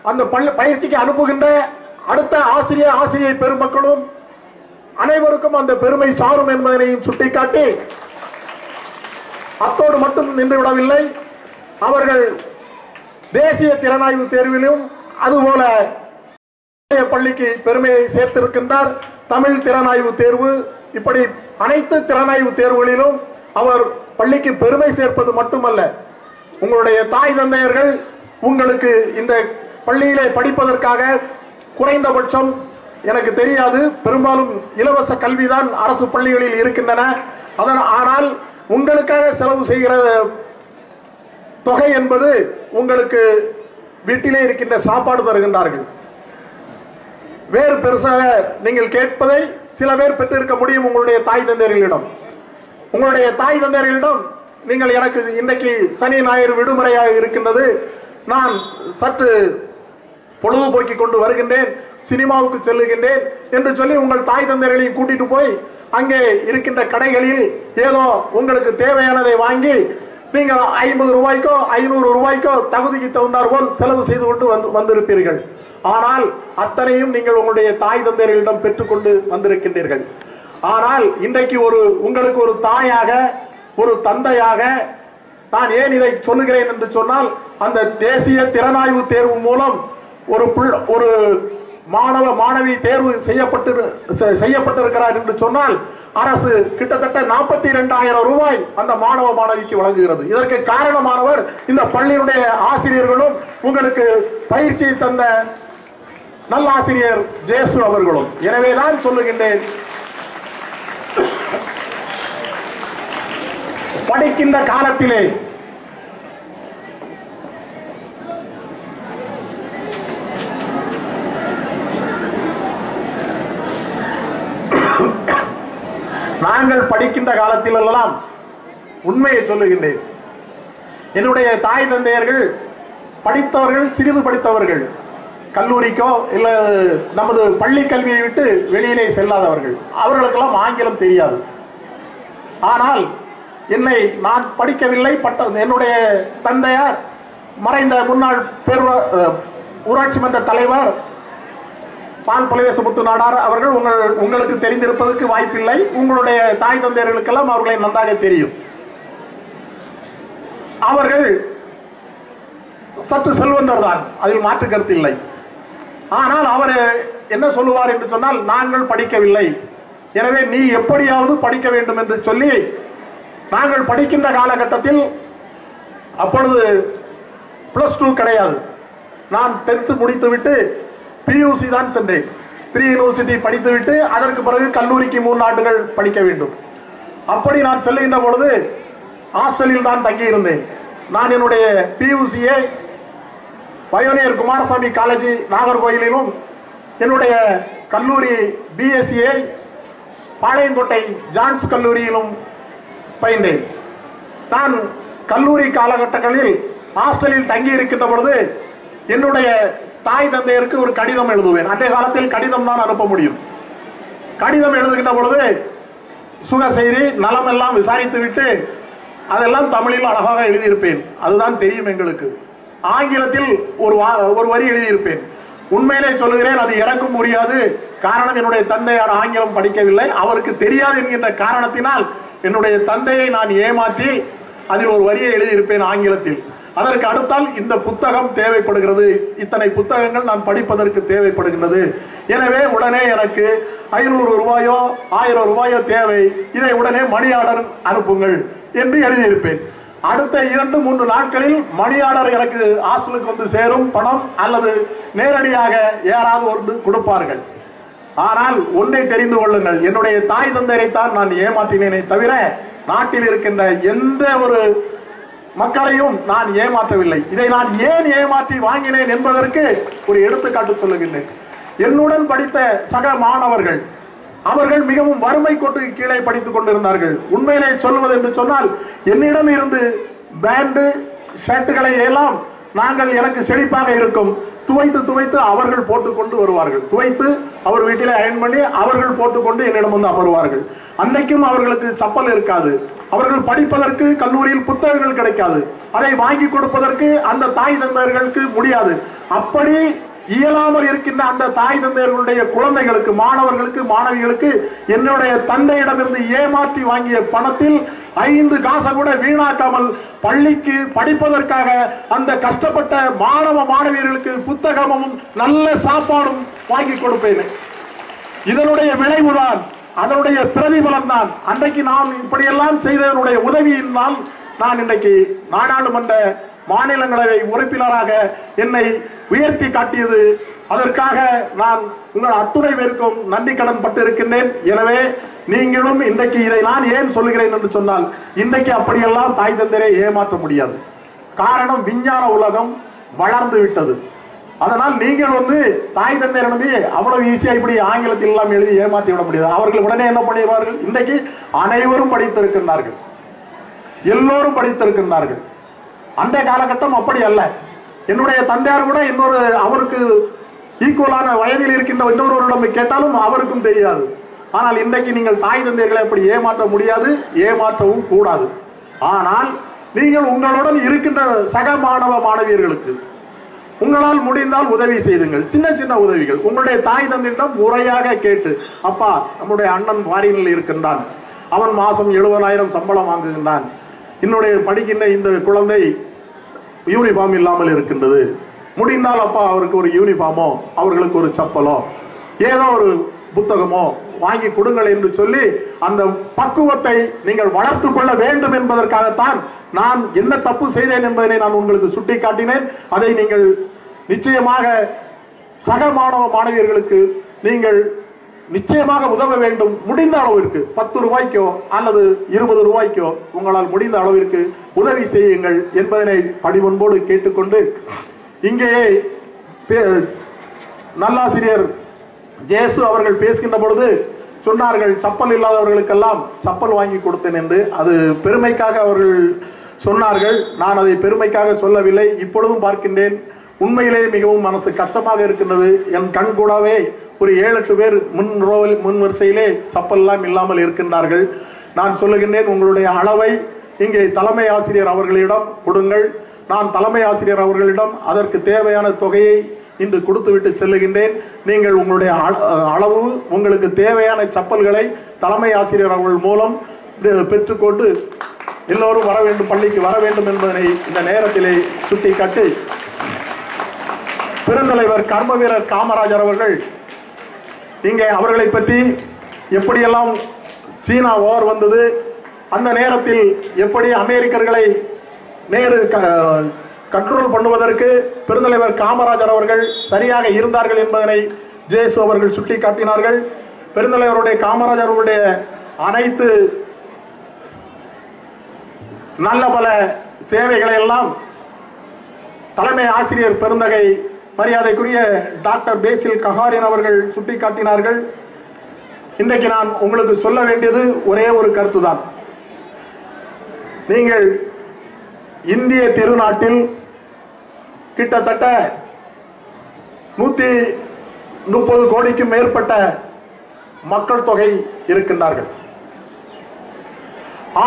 அந்த பயிற்சிக்கு அனுப்புகின்ற அடுத்த ஆசிரியை பெருமக்களும் அனைவருக்கும் அந்த பெருமை சாரும் என்பதனையும் சுட்டிக்காட்டி, அத்தோடு மட்டும் நின்றுவிடவில்லை, அவர்கள் தேசிய திறனாய்வு தேர்விலும் அதுபோல பள்ளிக்கு பெருமையை சேர்த்திருக்கின்றார். தமிழ் திறனாய்வு தேர்வு, இப்படி அனைத்து திறனாய்வு தேர்வுகளிலும் அவர் பள்ளிக்கு பெருமை சேர்ப்பது மட்டுமல்ல, உங்களுடைய தாய் தந்தையர்கள் உங்களுக்கு இந்த பள்ளியிலே படிப்பதற்காக குறைந்தபட்சம் எனக்கு தெரியாது, பெரும்பாலும் இலவச கல்விதான் அரசு பள்ளிகளில் இருக்கின்றன. ஆனால் உங்களுக்காக செலவு செய்கிற தொகை என்பது உங்களுக்கு வீட்டிலே இருக்கின்ற சாப்பாடு தருகின்றார்கள். வேறு பெருசாக நீங்கள் கேட்பதை சில பேர் பெற்றிருக்க முடியும் உங்களுடைய தாய் தந்தையர்களிடம். உங்களுடைய தாய் தந்தையர்களிடம் நீங்கள் எனக்கு இன்றைக்கு சனி ஞாயிறு விடுமுறையாக இருக்கின்றது, நான் சற்று பொழுதுபோக்கிக் கொண்டு வருகின்றேன், சினிமாவுக்கு செல்லுகின்றேன் என்று சொல்லி உங்கள் தாய் தந்தையர்களையும் கூட்டிட்டு போய் அங்கே இருக்கின்ற கடைகளில் ஏதோ உங்களுக்கு தேவையானதை வாங்கி நீங்கள் 50 ரூபாய்க்கோ 500 ரூபாய்க்கோ தகுதிக்கு தகுந்தார் போல் செலவு செய்து கொண்டு வந்திருப்பீர்கள். ஆனால் அத்தனையும் நீங்கள் உங்களுடைய தாய் தந்தையர்களிடம் பெற்றுக்கொண்டு வந்திருக்கின்றீர்கள். ஆனால் இன்றைக்கு உங்களுக்கு ஒரு தாயாக, ஒரு தந்தையாக நான் ஏன் இதை சொல்லுகிறேன் என்று சொன்னால், அந்த தேசிய திறனாய்வு தேர்வு மூலம் ஒரு மாணவ மாணவி தேர்வு செய்யப்பட்டிருக்கிறார் என்று சொன்னால் அரசு கிட்டத்தட்ட 42,000 ரூபாய் அந்த மாணவ மாணவிக்கு வழங்குகிறது. இதற்கு காரணமானவர் இந்த பள்ளியினுடைய ஆசிரியர்களும் உங்களுக்கு பயிற்சியை தந்த நல்லாசிரியர் ஜேசு அவர்களும். எனவேதான் சொல்லுகின்றேன், படிக்கின்ற காலத்திலே நாங்கள் படிக்கின்ற காலத்தில் எல்லாம் உண்மையை சொல்லுகின்றேன், என்னுடைய தாய் தந்தையர்கள் படித்தவர்கள், சிறிது படித்தவர்கள், கல்லூரிக்கோ இல்ல நமது பள்ளி கல்வியை விட்டு வெளியிலே செல்லாதவர்கள், அவர்களுக்கெல்லாம் ஆங்கிலம் தெரியாது. ஆனால் நான் படிக்கவில்லை. என்னுடைய தந்தையார் மறைந்த முன்னாள் ஊராட்சி மன்ற தலைவர் பால் பலவேசமுத்து நாடார் அவர்கள் உங்களுக்கு தெரிந்திருப்பதற்கு வாய்ப்பில்லை. உங்களுடைய தாய் தந்தையர்களுக்கெல்லாம் அவர்களை நன்றாக தெரியும். அவர்கள் சற்று செல்வந்தர் தான், அதில் மாற்று கருத்து இல்லை. ஆனால் அவர் என்ன சொல்லுவார் என்று சொன்னால், நாங்கள் படிக்கவில்லை, எனவே நீ எப்படியாவது படிக்க வேண்டும் என்று சொல்லி நாங்கள் படிக்கின்ற காலகட்டத்தில் அப்பொழுது +2 கிடையாது. நான் 10th முடித்துவிட்டு PUC தான் சென்றேன். ப்ரீ யூனிவர்சிட்டி படித்துவிட்டு அதற்கு பிறகு கல்லூரிக்கு 3 ஆண்டுகள் படிக்க வேண்டும். அப்படி நான் செல்லுகின்ற பொழுது ஹாஸ்டலில் தான் தங்கியிருந்தேன். நான் என்னுடைய PUCயை பயோனியர் குமாரசாமி காலேஜ் நாகர்கோயிலிலும், என்னுடைய கல்லூரி BSCயை பாளையங்கோட்டை ஜான்ஸ் கல்லூரியிலும் பயின்றேன். நான் கல்லூரி காலகட்டங்களில் ஹாஸ்டலில் தங்கி இருக்கின்ற பொழுது என்னுடைய தாய் தந்தையருக்கு ஒரு கடிதம் எழுதுவேன். அன்றைய காலத்தில் கடிதம் தான் அனுப்ப முடியும். கடிதம் எழுதுகின்ற பொழுது சுக செய்தி நலம் எல்லாம் விசாரித்து விட்டு அதெல்லாம் தமிழில் அழகாக எழுதியிருப்பேன். அதுதான் தெரியும் எங்களுக்கு. ஆங்கிலத்தில் ஒரு வரி எழுதியிருப்பேன். உண்மையிலே சொல்லுகிறேன், அது எனக்கும் முடியாது. காரணம், என்னுடைய தந்தையார் ஆங்கிலம் படிக்கவில்லை. அவருக்கு தெரியாது என்கின்ற காரணத்தினால் என்னுடைய தந்தையை நான் ஏமாற்றி அதில் ஒரு வரியை எழுதியிருப்பேன் ஆங்கிலத்தில். அதற்கு அடுத்தால் இந்த புத்தகம் தேவைப்படுகிறது, இத்தனை புத்தகங்கள் நான் படிப்பதற்கு தேவைப்படுகின்றது. எனவே உடனே எனக்கு 500 ரூபாயோ 1000 ரூபாயோ தேவை, இதை உடனே மணி ஆர்டர் அனுப்புங்கள் என்று எழுதியிருப்பேன். அடுத்த 2-3 நாட்களில் மணி ஆர்டர் எனக்கு ஹாஸ்டலுக்கு வந்து சேரும் பணம், அல்லது நேரடியாக யாராவது ஒன்று கொடுப்பார்கள். ஆனால் ஒன்றை தெரிந்து கொள்ளுங்கள், என்னுடைய தாய் தந்தையரைத்தான் நான் ஏமாற்றினேனே தவிர நாட்டில் இருக்கின்ற எந்த ஒரு மக்களையும் நான் ஏமாற்றவில்லை. இதை நான் ஏன் ஏமாற்றி வாங்கினேன் என்பதற்கு ஒரு எடுத்துக்காட்டு சொல்லுகின்றேன். என்னுடன் படித்த சக மாணவர்கள் அவர்கள் மிகவும் வறுமை கோட்டுக்கு கீழே படித்துக் கொண்டிருந்தார்கள். உண்மையிலே சொல்லுவது என்று சொன்னால், என்னிடம் இருந்து பேண்டு ஷர்ட்டுகளை எல்லாம் நாங்கள் எனக்கு செழிப்பாக இருக்கும் துவைத்து அவர்கள் போட்டுக்கொண்டு வருவார்கள். துவைத்து அவர் வீட்டிலே அயன் பண்ணி அவர்கள் போட்டுக்கொண்டு என்னிடம் வந்து அமருவார்கள். அன்னைக்கும் அவர்களுக்கு சப்பல் இருக்காது. அவர்கள் படிப்பதற்கு கல்லூரியில் புத்தகங்கள் கிடைக்காது. அதை வாங்கி கொடுப்பதற்கு அந்த தாய் தந்தையர்களுக்கு முடியாது. அப்படி இயலாமல் இருக்கின்ற அந்த தாய் தந்தையர்களுடைய குழந்தைகளுக்கு, மாணவர்களுக்கு, மாணவிகளுக்கு என்னுடைய தந்தையிடமிருந்து ஏமாற்றி வாங்கிய பணத்தில் 5 காசை கூட வீணாக்காமல் பள்ளிக்கு படிப்பதற்காக அந்த கஷ்டப்பட்ட மாணவ மாணவியர்களுக்கு புத்தகமும் நல்ல சாப்பாடும் வாங்கி கொடுப்பேன். இதனுடைய விளைவுதான், அதனுடைய பிரதிபலன் தான். அன்றைக்கு நான் இப்படியெல்லாம் செய்ததனுடைய உதவியினால் நான் இன்றைக்கு நாடாளுமன்ற மாநிலங்களவை உறுப்பினராக என்னை உயர்த்தி காட்டியது. அதற்காக நான் உங்கள் அத்துணை பேருக்கும் நன்றி கடன் பட்டு இருக்கின்றேன். எனவே நீங்களும் இன்றைக்கு இதை நான் ஏன் சொல்லுகிறேன் என்று சொன்னால், இன்றைக்கு அப்படியெல்லாம் தாய் தந்தையரை ஏமாற்ற முடியாது. காரணம், விஞ்ஞான உலகம் வளர்ந்து விட்டது. அதனால் நீங்கள் வந்து தாய் தந்தையரிடமே அவ்வளவு ஈஸியா இப்படி ஆங்கிலத்தில் எல்லாம் எழுதி ஏமாற்றி விட முடியாது. அவர்கள் உடனே என்ன பண்ணிடுவார்கள், இன்றைக்கு அனைவரும் படித்திருக்கின்றார்கள், எல்லோரும் படித்திருக்கின்றார்கள். அந்த காலகட்டம் அப்படி அல்ல. என்னுடைய தந்தையார் கூட அவருக்கு ஈக்குவலான வயதில் இருக்கின்ற இன்னொருவரிடம் கேட்டாலும் அவருக்கும் தெரியாது. ஆனால் இன்றைக்கு நீங்கள் தாய் தந்தையர்களை அப்படி ஏமாற்ற முடியாது, ஏமாற்றவும் கூடாது. ஆனால் நீங்கள் உங்களுடன் இருக்கின்ற சக மாணவ மாணவியர்களுக்கு உங்களால் முடிந்தால் உதவி செய்துங்கள். சின்ன சின்ன உதவிகள் உங்களுடைய தாய் தந்தையிடம் முறையாக கேட்டு, அப்பா நம்முடைய அண்ணன் ஃபாரினில் இருக்கின்றான், அவன் மாசம் 70,000 சம்பளம் வாங்குகின்றான், என்னுடைய படிக்கின்ற இந்த குழந்தை யூனிஃபார்ம் இல்லாமல் இருக்கின்றது, முடிந்தால் அப்பா அவருக்கு ஒரு யூனிஃபார்மோ அவர்களுக்கு ஒரு சப்பலோ ஏதோ ஒரு புத்தகமோ வாங்கி கொடுங்கள் என்று சொல்லி அந்த பக்குவத்தை நீங்கள் வளர்த்து கொள்ள வேண்டும் என்பதற்காகத்தான் நான் என்ன தப்பு செய்தேன் என்பதை நான் உங்களுக்கு சுட்டி காட்டினேன். அதை நீங்கள் நிச்சயமாக சக மாணவ மாணவியர்களுக்கு நீங்கள் நிச்சயமாக உதவ வேண்டும். முடிந்த அளவிற்கு 10 ரூபாய்க்கோ அல்லது 20 ரூபாய்க்கோ உங்களால் முடிந்த அளவிற்கு உதவி செய்யுங்கள் என்பதனை பணிவன்போடு கேட்டுக்கொண்டு, இங்கே நல்லாசிரியர் ஜேசு அவர்கள் பேசுகின்ற பொழுது சொன்னார்கள், சப்பல் இல்லாதவர்களுக்கெல்லாம் சப்பல் வாங்கி கொடுத்தேன் என்று. அது பெருமைக்காக அவர்கள் சொன்னார்கள். நான் அதை பெருமைக்காக சொல்லவில்லை. இப்பொழுதும் பார்க்கின்றேன், உண்மையிலே மிகவும் மனசு கஷ்டமாக இருக்கின்றது. என் கண் கூடவே ஒரு 7-8 பேர் முன் வரிசையிலே சப்பல்லாம் இல்லாமல் இருக்கின்றார்கள். நான் சொல்லுகின்றேன், உங்களுடைய அளவை இங்கே தலைமை ஆசிரியர் அவர்களிடம் கொடுங்கள். நான் தலைமை ஆசிரியர் அவர்களிடம் அதற்கு தேவையான தொகையை இன்று கொடுத்துவிட்டு செல்லுகின்றேன். நீங்கள் உங்களுடைய அளவு, உங்களுக்கு தேவையான சப்பல்களை தலைமை ஆசிரியர் அவர்கள் மூலம் பெற்றுக்கொண்டு எல்லோரும் வர வேண்டும், பள்ளிக்கு வர வேண்டும் என்பதனை இந்த நேரத்திலே சுட்டிக்காட்டி, பெருந்தலைவர் கர்ம வீரர் காமராஜர் அவர்கள் இங்கே அவர்களை பற்றி எப்படியெல்லாம் சீனா ஓர் வந்தது, அந்த நேரத்தில் எப்படி அமெரிக்கர்களை கண்ட்ரோல் பண்ணுவதற்கு பெருந்தலைவர் காமராஜர் அவர்கள் சரியாக இருந்தார்கள் என்பதனை ஜேசு அவர்கள் சுட்டிக்காட்டினார்கள். பெருந்தலைவருடைய காமராஜர் அவருடைய அனைத்து நல்ல பல சேவைகளை எல்லாம் தலைமை ஆசிரியர் பெருந்தகை மரியாதைக்குரிய டாக்டர் பேசில் ககாரின் அவர்கள் சுட்டிக்காட்டினார்கள். இன்றைக்கு நான் உங்களுக்கு சொல்ல வேண்டியது ஒரே ஒரு கருத்து தான். நீங்கள் இந்திய திருநாட்டில் கிட்டத்தட்ட 130 கோடிக்கும் மேற்பட்ட மக்கள் தொகை இருக்கின்றார்கள்.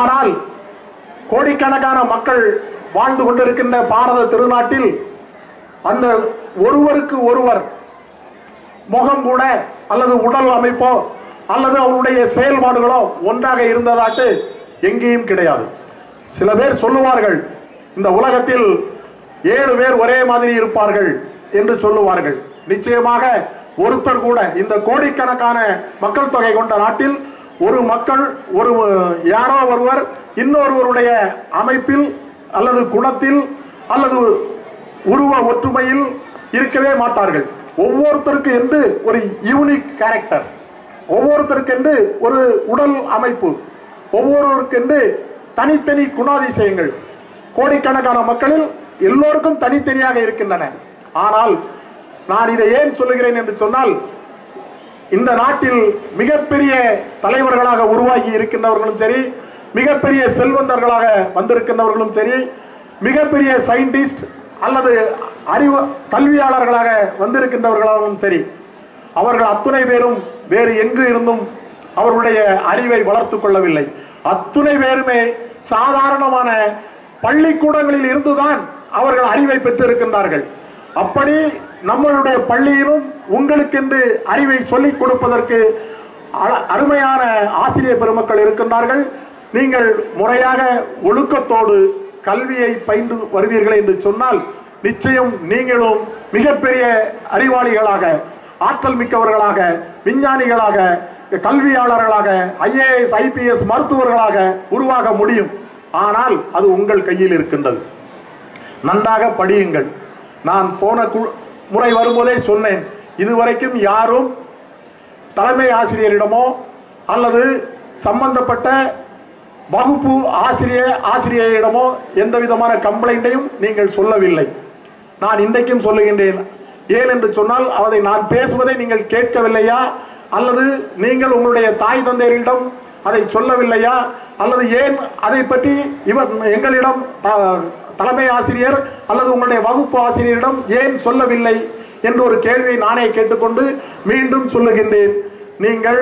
ஆனால் கோடிக்கணக்கான மக்கள் வாழ்ந்து கொண்டிருக்கின்ற பாரத திருநாட்டில் அந்த ஒருவருக்கு ஒருவர் முகம் கூட அல்லது உடல் அமைப்போ அல்லது அவருடைய செயல்பாடுகளோ ஒன்றாக இருந்ததாட்டு எங்கேயும் கிடையாது. சில பேர் சொல்லுவார்கள், இந்த உலகத்தில் 7 பேர் ஒரே மாதிரி இருப்பார்கள் என்று சொல்லுவார்கள். நிச்சயமாக ஒருத்தர் கூட இந்த கோடிக்கணக்கான மக்கள் தொகை கொண்ட நாட்டில் யாரோ ஒருவர் இன்னொருவருடைய அமைப்பில் அல்லது குணத்தில் அல்லது உருவ ஒற்றுமையில் இருக்கவே மாட்டார்கள். ஒவ்வொருத்தருக்கு என்று ஒரு யூனிக் கேரக்டர், ஒவ்வொருத்தருக்கு என்று ஒரு உடல் அமைப்பு, ஒவ்வொருவருக்கு என்று தனித்தனி குணாதிசயங்கள் கோடிக்கணக்கான மக்களில் எல்லோருக்கும் தனித்தனியாக இருக்கின்றன. ஆனால் நான் இதை ஏன் சொல்லுகிறேன் என்று சொன்னால், இந்த நாட்டில் மிகப்பெரிய தலைவர்களாக உருவாகி இருக்கின்றவர்களும் சரி, மிகப்பெரிய செல்வந்தர்களாக வந்திருக்கின்றவர்களும் சரி, மிகப்பெரிய சயின்டிஸ்ட் அல்லது கல்வியாளர்களாக வந்திருக்கின்றவர்களாகவும் சரி, அவர்கள் அத்துணை பேரும் வேறு எங்கு இருந்தும் அவர்களுடைய அறிவை வளர்த்துக் கொள்ளவில்லை. அத்துணை பேருமே சாதாரணமான பள்ளிக்கூடங்களில் இருந்துதான் அவர்கள் அறிவை பெற்றிருக்கின்றார்கள். அப்படி நம்மளுடைய பள்ளியிலும் உங்களுக்கென்று அறிவை சொல்லிக் கொடுப்பதற்கு அருமையான ஆசிரியர் பெருமக்கள் இருக்கின்றார்கள். நீங்கள் முறையாக ஒழுக்கத்தோடு கல்வியை பயின்று வருவீர்கள் என்று சொன்னால் நிச்சயம் நீங்களும் மிகப்பெரிய அறிவாளிகளாக, ஆற்றல் மிக்கவர்களாக, விஞ்ஞானிகளாக, கல்வியாளர்களாக, IAS IPS மருத்துவர்களாக உருவாக முடியும். ஆனால் அது உங்கள் கையில் இருக்கின்றது. நன்றாக படியுங்கள். நான் போன முறை வரும்போதே சொன்னேன், இதுவரைக்கும் யாரும் தலைமை ஆசிரியரிடமோ அல்லது சம்பந்தப்பட்ட வகுப்பு ஆசிரியரிடமோ எந்த விதமான கம்ப்ளைண்ட்டையும் நீங்கள் சொல்லவில்லை. நான் இன்றைக்கும் சொல்லுகின்றேன். ஏன் என்று சொன்னால், அதை நான் பேசுவதை நீங்கள் கேட்கவில்லையா, அல்லது நீங்கள் உங்களுடைய தாய் தந்தையரிடம் அதை சொல்லவில்லையா, அல்லது ஏன் அதை பற்றி எங்களிடம் தலைமை ஆசிரியர் அல்லது உங்களுடைய வகுப்பு ஆசிரியரிடம் ஏன் சொல்லவில்லை என்ற ஒரு கேள்வியை நானே கேட்டுக்கொண்டு மீண்டும் சொல்லுகின்றேன். நீங்கள்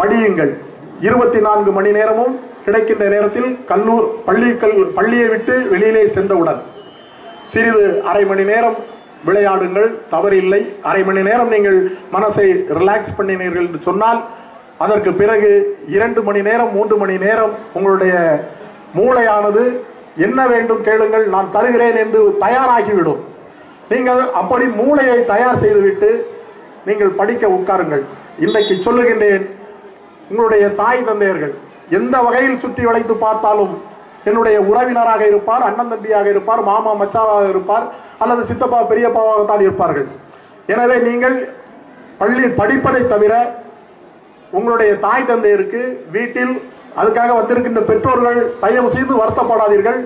படியுங்கள். 24 மணி நேரமும் கிடைக்கின்ற நேரத்தில் பள்ளியை விட்டு வெளியிலே சென்றவுடன் சிறிது அரை மணி நேரம் விளையாடுங்கள், தவறில்லை. அரை மணி நேரம் நீங்கள் மனசை ரிலாக்ஸ் பண்ணினீர்கள் என்று சொன்னால் அதற்கு பிறகு 2 மணி நேரம் 3 மணி நேரம் உங்களுடைய மூளையானது என்ன வேண்டும் கேளுங்கள், நான் தருகிறேன் என்று தயாராகிவிடும். நீங்கள் அப்படி மூளையை தயார் செய்துவிட்டு நீங்கள் படிக்க உட்காருங்கள். இன்றைக்கு சொல்லுகின்றேன், உங்களுடைய தாய் தந்தையர்கள் எந்த வகையில் சுற்றி வளைத்து பார்த்தாலும் என்னுடைய உறவினராக இருப்பார், அண்ணன் தம்பியாக இருப்பார், மாமா மச்சாவாக இருப்பார், அல்லது சித்தப்பா பெரியப்பாவாகத்தான் இருப்பார்கள். எனவே நீங்கள் படிப்பதை தவிர உங்களுடைய தாய் தந்தையருக்கு வீட்டில் அதுக்காக வந்திருக்கின்ற பெற்றோர்கள் தயவு செய்து வருத்தப்படாதீர்கள்.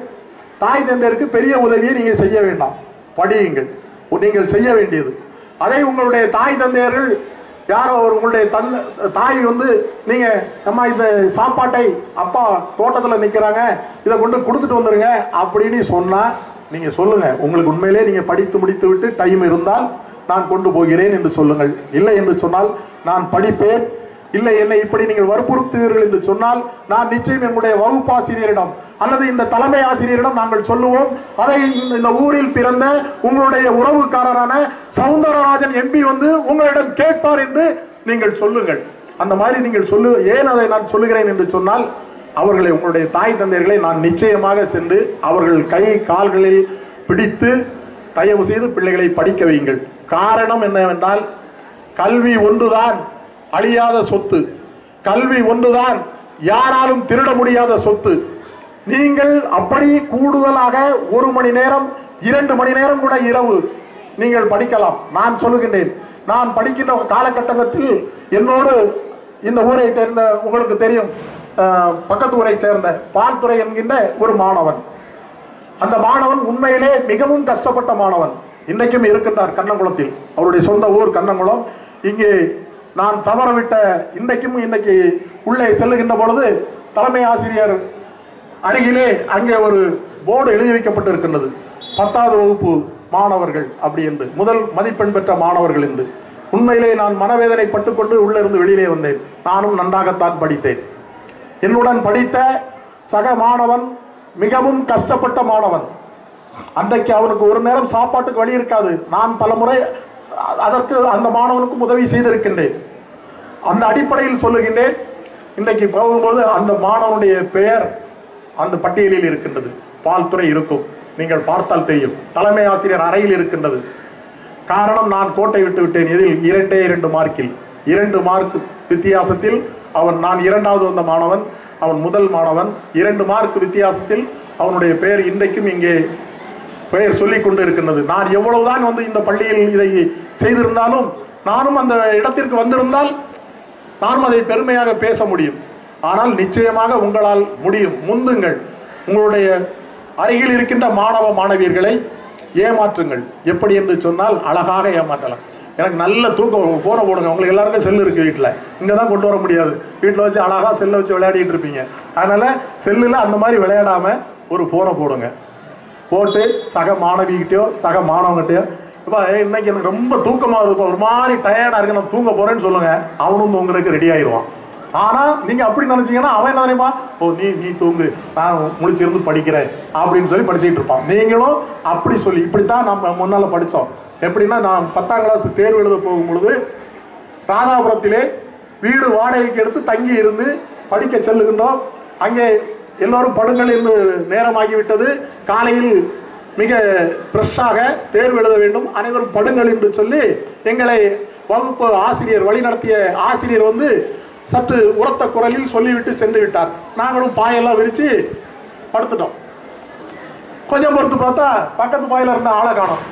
தாய் தந்தையருக்கு பெரிய உதவியை நீங்கள் செய்ய வேண்டாம், படியுங்கள். நீங்கள் செய்ய வேண்டியது அதை உங்களுடைய தாய் தந்தையர்கள் யாரோ உங்களுடைய தாய் நீங்க அம்மா இந்த சாப்பாட்டை அப்பா தோட்டத்துல நிக்கிறாங்க, இதை கொண்டு கொடுத்துட்டு வந்துருங்க அப்படின்னு சொன்னா நீங்க சொல்லுங்க, உங்களுக்கு உண்மையிலே நீங்க படித்து முடித்து விட்டு டைம் இருந்தால் நான் கொண்டு போகிறேன் என்று சொல்லுங்கள். இல்லை என்று சொன்னால் நான் படிப்பேன், இல்லை என்னை இப்படி நீங்கள் வற்புறுத்துவீர்கள் என்று சொன்னால் நான் நிச்சயம் என்னுடைய வகுப்பாசிரியரிடம் அல்லது இந்த தலைமை ஆசிரியரிடம் நாங்கள் சொல்லுவோம். அதை இந்த ஊரில் பிறந்த உங்களுடைய உறவுக்காரரான சவுந்தரராஜன் MP உங்களிடம் கேட்பார் என்று நீங்கள் சொல்லுங்கள். அந்த மாதிரி நீங்கள் ஏன் அதை நான் சொல்லுகிறேன் என்று சொன்னால், அவர்களை உங்களுடைய தாய் தந்தையர்களை நான் நிச்சயமாக சென்று அவர்கள் கை கால்களில் பிடித்து தயவு செய்து பிள்ளைகளை படிக்க வையுங்கள். காரணம் என்னவென்றால், கல்வி ஒன்றுதான் அழியாத சொத்து. கல்வி ஒன்றுதான் யாராலும் திருட முடியாத சொத்து. நீங்கள் அப்படி கூடுதலாக 1 மணி நேரம் 2 மணி நேரம் கூட இரவு நீங்கள் படிக்கலாம். நான் சொல்லுகின்றேன், நான் படிக்கின்ற காலகட்டத்தில் என்னோடு இந்த ஊரை சேர்ந்த, உங்களுக்கு தெரியும், பக்கத்து ஊரை சேர்ந்த பால்துறை என்கின்ற ஒரு மாணவன். அந்த மாணவன் உண்மையிலே மிகவும் கஷ்டப்பட்ட மாணவன். இன்றைக்கும் இருக்கின்றார் கண்ணங்குளத்தில். அவருடைய சொந்த ஊர் கண்ணங்குளம். இங்கே நான் தவறவிட்ட இன்னைக்கு உள்ளே செல்லுகின்ற பொழுது தலைமை ஆசிரியர் அருகிலே அங்கே ஒரு போர்டு எழுதி வைக்கப்பட்டு இருக்கின்றது, 10வது வகுப்பு மாணவர்கள் அப்படி என்று, முதல் மதிப்பெண் பெற்ற மாணவர்கள் என்று. உண்மையிலே நான் மனவேதனை பட்டுக்கொண்டு உள்ளே இருந்து வெளியிலே வந்தேன். நானும் நன்றாகத்தான் படித்தேன். என்னுடன் படித்த சக மாணவன் மிகவும் கஷ்டப்பட்ட மாணவன். அன்றைக்கு அவனுக்கு ஒரு நேரம் சாப்பாட்டுக்கு வழி இருக்காது. நான் பல முறை அதற்கு அந்த மாணவனுக்கும் உதவி செய்திருக்கின்றேன். அந்த அடிப்படையில் சொல்லுகின்றேன். இன்றைக்கு போகும்போது அந்த மாணவனுடைய பெயர் அந்த பட்டியலில் இருக்கின்றது. பால்துறை இருக்கும், நீங்கள் பார்த்தால் தெரியும். தலைமை ஆசிரியர் அறையில் இருக்கின்றது. காரணம், நான் கோட்டை விட்டு விட்டேன். இதில் 2 மார்க்கில் 2 மார்க் வித்தியாசத்தில் நான் 2வது வந்த மாணவன், அவன் முதல் மாணவன். 2 மார்க் வித்தியாசத்தில் அவனுடைய பெயர் இன்றைக்கும் இங்கே பெயர் சொல்லிக் கொண்டு இருக்கின்றது. நான் எவ்வளவுதான் இந்த பள்ளியில் இதை செய்திருந்தாலும், நானும் அந்த இடத்திற்கு வந்திருந்தால் நானும் அதை பெருமையாக பேச முடியும். ஆனால் நிச்சயமாக உங்களால் முடியும். முந்துங்கள். உங்களுடைய அருகில் இருக்கின்ற மாணவ மாணவியர்களை ஏமாற்றுங்கள். எப்படி என்று சொன்னால் அழகாக ஏமாற்றலாம். எனக்கு நல்ல தூக்கம், போன போடுங்க. உங்களுக்கு எல்லாருக்கும் செல்லு இருக்கு வீட்டில், இங்கே தான் கொண்டு வர முடியாது. வீட்டில் வச்சு அழகாக செல்லை வச்சு விளையாடிட்டு இருப்பீங்க. அதனால செல்லில் அந்த மாதிரி விளையாடாம ஒரு போனை போடுங்க. போட்டு சக மாணவிகிட்டையோ சக மாணவங்கிட்டையோ, இப்போ இன்னைக்கு எனக்கு ரொம்ப தூக்கமாக இருக்கும், ஒரு மாதிரி டயர்டாக இருக்கு, நான் தூங்க போறேன்னு சொல்லுங்க. அவனும் தூங்குறதுக்கு ரெடி ஆயிடுவான். ஆனால் நீங்கள் அப்படி நினச்சிங்கன்னா அவன் என்ன நினைப்பா, ஓ நீ தூங்கு, நான் முடிச்சிருந்து படிக்கிறேன் அப்படின்னு சொல்லி படிச்சுட்டு இருப்பான். நீங்களும் அப்படி சொல்லி, இப்படித்தான் நம்ம முன்னால் படித்தோம். எப்படின்னா, நான் 10ஆம் கிளாஸ் தேர்வு எழுத போகும் பொழுது ராதாபுரத்திலே வீடு வாடகைக்கு எடுத்து தங்கி இருந்து படிக்க செல்லுகின்றோம். அங்கே எல்லோரும் படுங்கள் என்று நேரமாகிவிட்டது. காலையில் மிக ஃப்ரெஷ்ஷாக தேர்வு எழுத வேண்டும், அனைவரும் படுங்கள் என்று சொல்லி எங்களை வகுப்பு ஆசிரியர், வழிநடத்திய ஆசிரியர் சற்று உரத்த குரலில் சொல்லிவிட்டு சென்று விட்டார். நாங்களும் பாயெல்லாம் விரித்து படுத்துட்டோம். கொஞ்சம் பொறுத்து பார்த்தா பக்கத்து பாயில் இருந்த ஆளை காணோம்.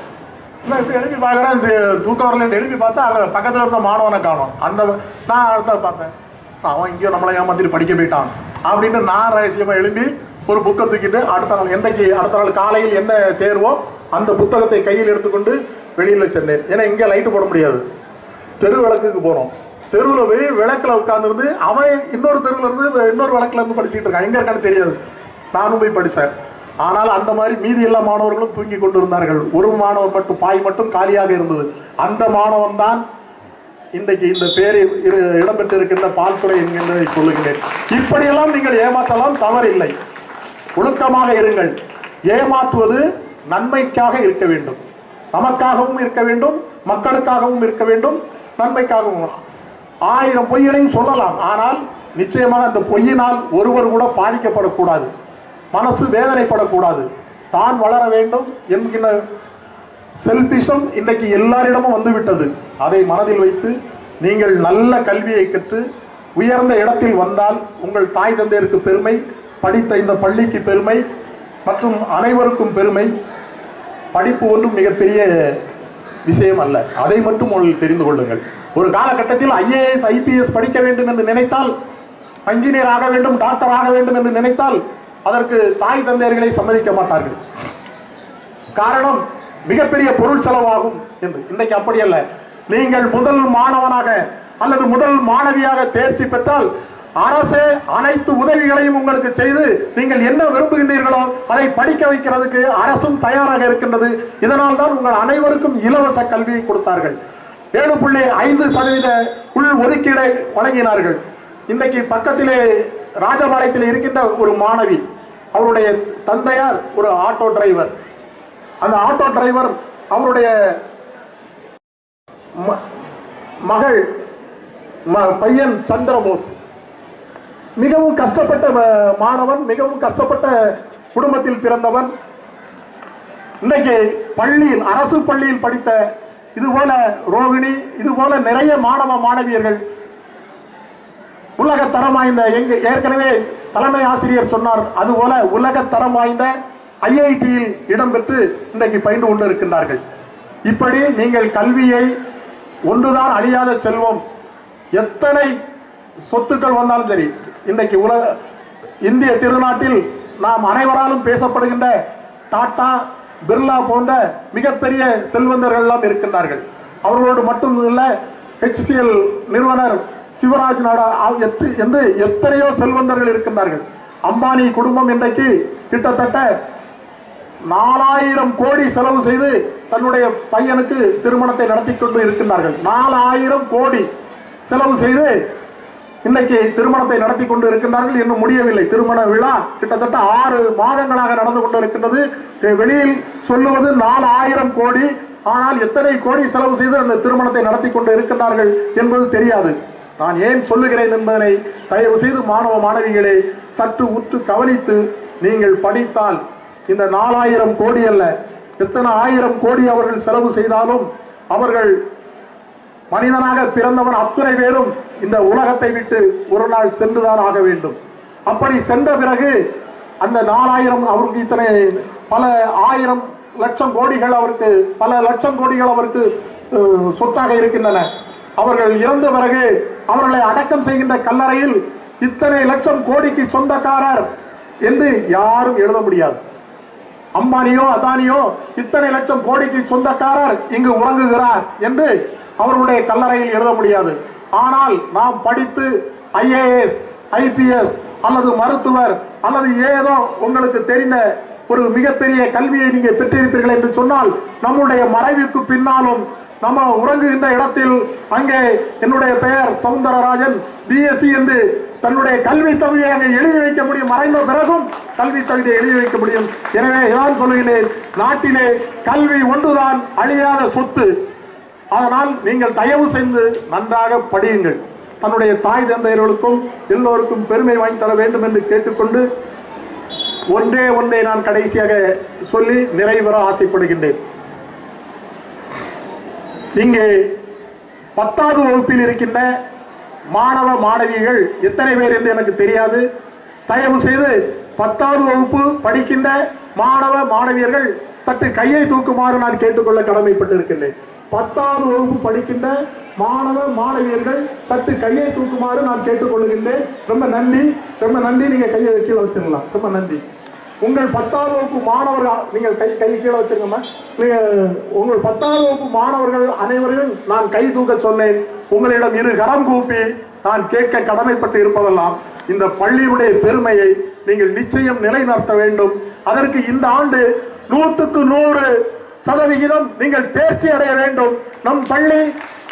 இப்படி எழுப்பி பார்க்குறேன், தூக்கம் வரலன்னு எழுப்பி பார்த்தா அங்கே பக்கத்தில் இருந்த மாணவனை காணோம். நான் அடுத்த பார்த்தேன், அவன் இங்கேயோ நம்மளை ஏமாத்திட்டு படிக்க போயிட்டான் அப்படின்னு நான் ரகசியமாக எழுப்பி ஒரு புக்கை தூக்கிட்டு அடுத்த நாள் காலையில் என்ன தேர்வோ அந்த புத்தகத்தை கையில் எடுத்துக்கொண்டு வெளியில் சென்றேன். ஏன்னா இங்கே லைட்டு போட முடியாது, தெரு விளக்குக்கு போனோம். தெருவில் போய் விளக்கில் உட்காந்துருந்து அவன் இன்னொரு தெருவில் இருந்து இன்னொரு விளக்குல இருந்து படிச்சுட்டு இருக்கான். எங்கே இருக்கான்னு தெரியாது. நானும் போய் படித்தேன். ஆனால் அந்த மாதிரி மீதி எல்லா மாணவர்களும் தூங்கி கொண்டு இருந்தார்கள். ஒரு மாணவர் மட்டும், பாய் மட்டும் காலியாக இருந்தது. அந்த மாணவன் தான் இன்றைக்கு இந்த பேரில் இடம்பெற்றிருக்கின்ற பால்துறை என்கின்றதை சொல்லுகிறேன். இப்படியெல்லாம் நீங்கள் ஏமாற்றலாம், தவறில்லை. ஒழுக்கமாக இருங்கள். ஏமாற்றுவது நன்மைக்காக இருக்க வேண்டும், நமக்காகவும் இருக்க வேண்டும், மக்களுக்காகவும் இருக்க வேண்டும், நன்மைக்காகவும். 1000 பொய்களையும் சொல்லலாம். ஆனால் நிச்சயமாக அந்த பொய்யினால் ஒருவர் கூட பாதிக்கப்படக்கூடாது, மனசு வேதனைப்படக்கூடாது. தான் வளர வேண்டும் என்கிற செல்பிஷம் இன்றைக்கு எல்லாரிடமும் வந்துவிட்டது. அதை மனதில் வைத்து நீங்கள் நல்ல கல்வியை கற்று உயர்ந்த இடத்தில் வந்தால் உங்கள் தாய் தந்தையருக்கு பெருமை, படித்த இந்த பள்ளிக்கு பெருமை, மற்றும் அனைவருக்கும் பெருமை. படிப்பு ஒன்றும் மிகப்பெரிய விஷயம் அல்ல, அதை மட்டும் உங்களுக்கு தெரிந்து கொள்ளுங்கள். ஒரு காலகட்டத்தில் IAS IPS படிக்க வேண்டும் என்று நினைத்தால், இன்ஜினியர் ஆக வேண்டும், டாக்டர் ஆக வேண்டும் என்று நினைத்தால் அதற்கு தாய் தந்தையர்களை சம்மதிக்க மாட்டார்கள். காரணம், மிகப்பெரிய பொருள் செலவாகும் என்று. இன்றைக்கு அப்படி அல்ல. நீங்கள் முதல் மாணவனாக அல்லது முதல் மாணவியாக தேர்ச்சி பெற்றால் அரசே அனைத்து உதவிகளையும் உங்களுக்கு செய்து நீங்கள் என்ன விரும்புகின்றீர்களோ அதை படிக்க வைக்கிறதுக்கு அரசும் தயாராக இருக்கின்றது. இதனால் தான் உங்கள் அனைவருக்கும் இலவச கல்வியை கொடுத்தார்கள். 7.5% உள் ஒதுக்கீடை வழங்கினார்கள். இன்றைக்கு பக்கத்திலே ராஜபாளையத்தில் இருக்கின்ற ஒரு மாணவி, அவருடைய தந்தையார் ஒரு ஆட்டோ டிரைவர். அந்த ஆட்டோ டிரைவர் அவருடைய மகள் பையன் சந்திரபோஸ் மிகவும் கஷ்டப்பட்ட மாணவன், மிகவும் கஷ்டப்பட்ட குடும்பத்தில் பிறந்தவன். இன்னைக்கு பள்ளியில், அரசு பள்ளியில் படித்த இதுபோல ரோகிணி, இதுபோல நிறைய மாணவ மாணவியர்கள் உலக தரம் வாய்ந்த ஏற்கனவே தலைமை ஆசிரியர் சொன்னார், அதுபோல உலக தரம் வாய்ந்த IIT-யில் இடம்பெற்று இன்றைக்கு பயின்று கொண்டு இருக்கின்றார்கள். இப்படி நீங்கள் கல்வியை, ஒன்றுதான் அழியாத செல்வம், எத்தனை சொத்துக்கள் வந்தாலும் சரி, இன்றைக்கு இந்திய திருநாட்டில் நாம் அனைவராலும் பேசப்படுகின்ற டாடா, பிர்லா போன்ற மிகப்பெரிய செல்வந்தர்கள் எல்லாம் இருக்கின்றார்கள். அவர்களோடு மட்டும் இல்ல, HCL நிறுவனர் சிவராஜ் நாடா என்று எத்தனையோ செல்வந்தர்கள் இருக்கின்றார்கள். அம்பானி குடும்பம் இன்றைக்கு கிட்டத்தட்ட 4000 கோடி செலவு செய்து தன்னுடைய பையனுக்கு திருமணத்தை நடத்தி கொண்டு இருக்கின்றார்கள். 4000 கோடி செலவு செய்து இன்னைக்கு திருமணத்தை நடத்தி கொண்டு இருக்கின்றார்கள். இன்னும் முடியவில்லை. திருமண விழா கிட்டத்தட்ட 6 மாதங்களாக நடந்து கொண்டு இருக்கின்றது. வெளியில் சொல்லுவது 4000 கோடி, ஆனால் எத்தனை கோடி செலவு செய்து அந்த திருமணத்தை நடத்தி கொண்டு இருக்கின்றார்கள் என்பது தெரியாது. நான் ஏன் சொல்லுகிறேன் என்பதனை தயவு செய்து மாணவ மாணவிகளே சற்று உற்று கவனித்து நீங்கள் படித்தால், இந்த 4000 கோடி அல்ல, எத்தனை 1000 கோடி அவர்கள் செலவு செய்தாலும் அவர்கள் மனிதனாக பிறந்தவன் அத்தனை பேரும் இந்த உலகத்தை விட்டு ஒரு நாள் சென்றுதான் ஆக வேண்டும். அப்படி சென்ற பிறகு அந்த 4000 அவருக்கு இத்தனை பல 1000 லட்சம் கோடிகள் அவருக்கு, பல லட்சம் கோடிகள் அவருக்கு சொத்தாக இருக்கின்றன. அவர்கள் இறந்த பிறகு அவர்களை அடக்கம் செய்கின்ற கல்லறையில் இத்தனை லட்சம் கோடிக்கு சொந்தக்காரர் என்று யாரும் எழுத முடியாது. அம்பானியோ அதானியோ இத்தனை லட்சம் கோடிக்கு சொந்தக்காரர் இங்கு உறங்குகிறார் என்று அவர்களுடைய கல்லறையில் எழுத முடியாது. ஆனால் நாம் படித்து IAS, IPS அல்லது மருத்துவர் அல்லது ஏதோ உங்களுக்கு தெரிந்த ஒரு மிகப்பெரிய கல்வியை நீங்க பெற்றிருப்பீர்கள் என்று சொன்னால், நம்முடைய மறைவுக்கு பின்னாலும் நம்ம உறங்குகின்ற இடத்தில் அங்கே என்னுடைய பெயர் சவுந்தரராஜன் BSc என்று தன்னுடைய கல்வி தகுதியை அங்கே எழுதி வைக்க முடியும். மறைந்த பிறகும் கல்வி தகுதியை எழுதி வைக்க முடியும். எனவே நான் சொல்லுகிறேன், நாட்டிலே கல்வி ஒன்றுதான் அழியாத சொத்து. அதனால் நீங்கள் தயவு செய்து நன்றாக படியுங்கள். தன்னுடைய தாய் தந்தையர்களுக்கும் எல்லோருக்கும் பெருமை வாங்கி தர வேண்டும் என்று கேட்டுக்கொண்டு ஒன்றே நான் கடைசியாக சொல்லி நிறைவேற ஆசைப்படுகின்றேன். இங்கே 10வது வகுப்பில் இருக்கின்ற மாணவ மாணவிகள் எத்தனை பேர் என்று எனக்கு தெரியாது. தயவு செய்து 10வது வகுப்பு படிக்கின்ற மாணவ மாணவியர்கள் சற்று கையை தூக்குமாறு நான் கேட்டுக்கொள்ள கடமைப்பட்டிருக்கின்றேன். 10வது வகுப்பு படிக்கின்ற மாணவ மாணவியர்கள் சற்று கையை தூக்குமாறு நான் கேட்டுக்கொள்கின்றேன். ரொம்ப நன்றி, ரொம்ப நன்றி. நீங்க கையை கீழே வச்சிடலாம். ரொம்ப நன்றி. உங்கள் 10வது வகுப்பு மாணவர்கள், நீங்கள் கை கீழே வச்சிருக்கமா, உங்கள் 10வது வகுப்பு மாணவர்கள் அனைவரும் நான் கை தூக்க சொன்னேன். உங்களிடம் இரு கரம் கூப்பி நான் கேட்க கடமைப்பட்டு இருப்பதெல்லாம், இந்த பள்ளியுடைய பெருமையை நீங்கள் நிச்சயம் நிலைநிறுத்த வேண்டும். அதற்கு இந்த ஆண்டு 100க்கு 100% நீங்கள் தேர்ச்சி அடைய வேண்டும். நம் பள்ளி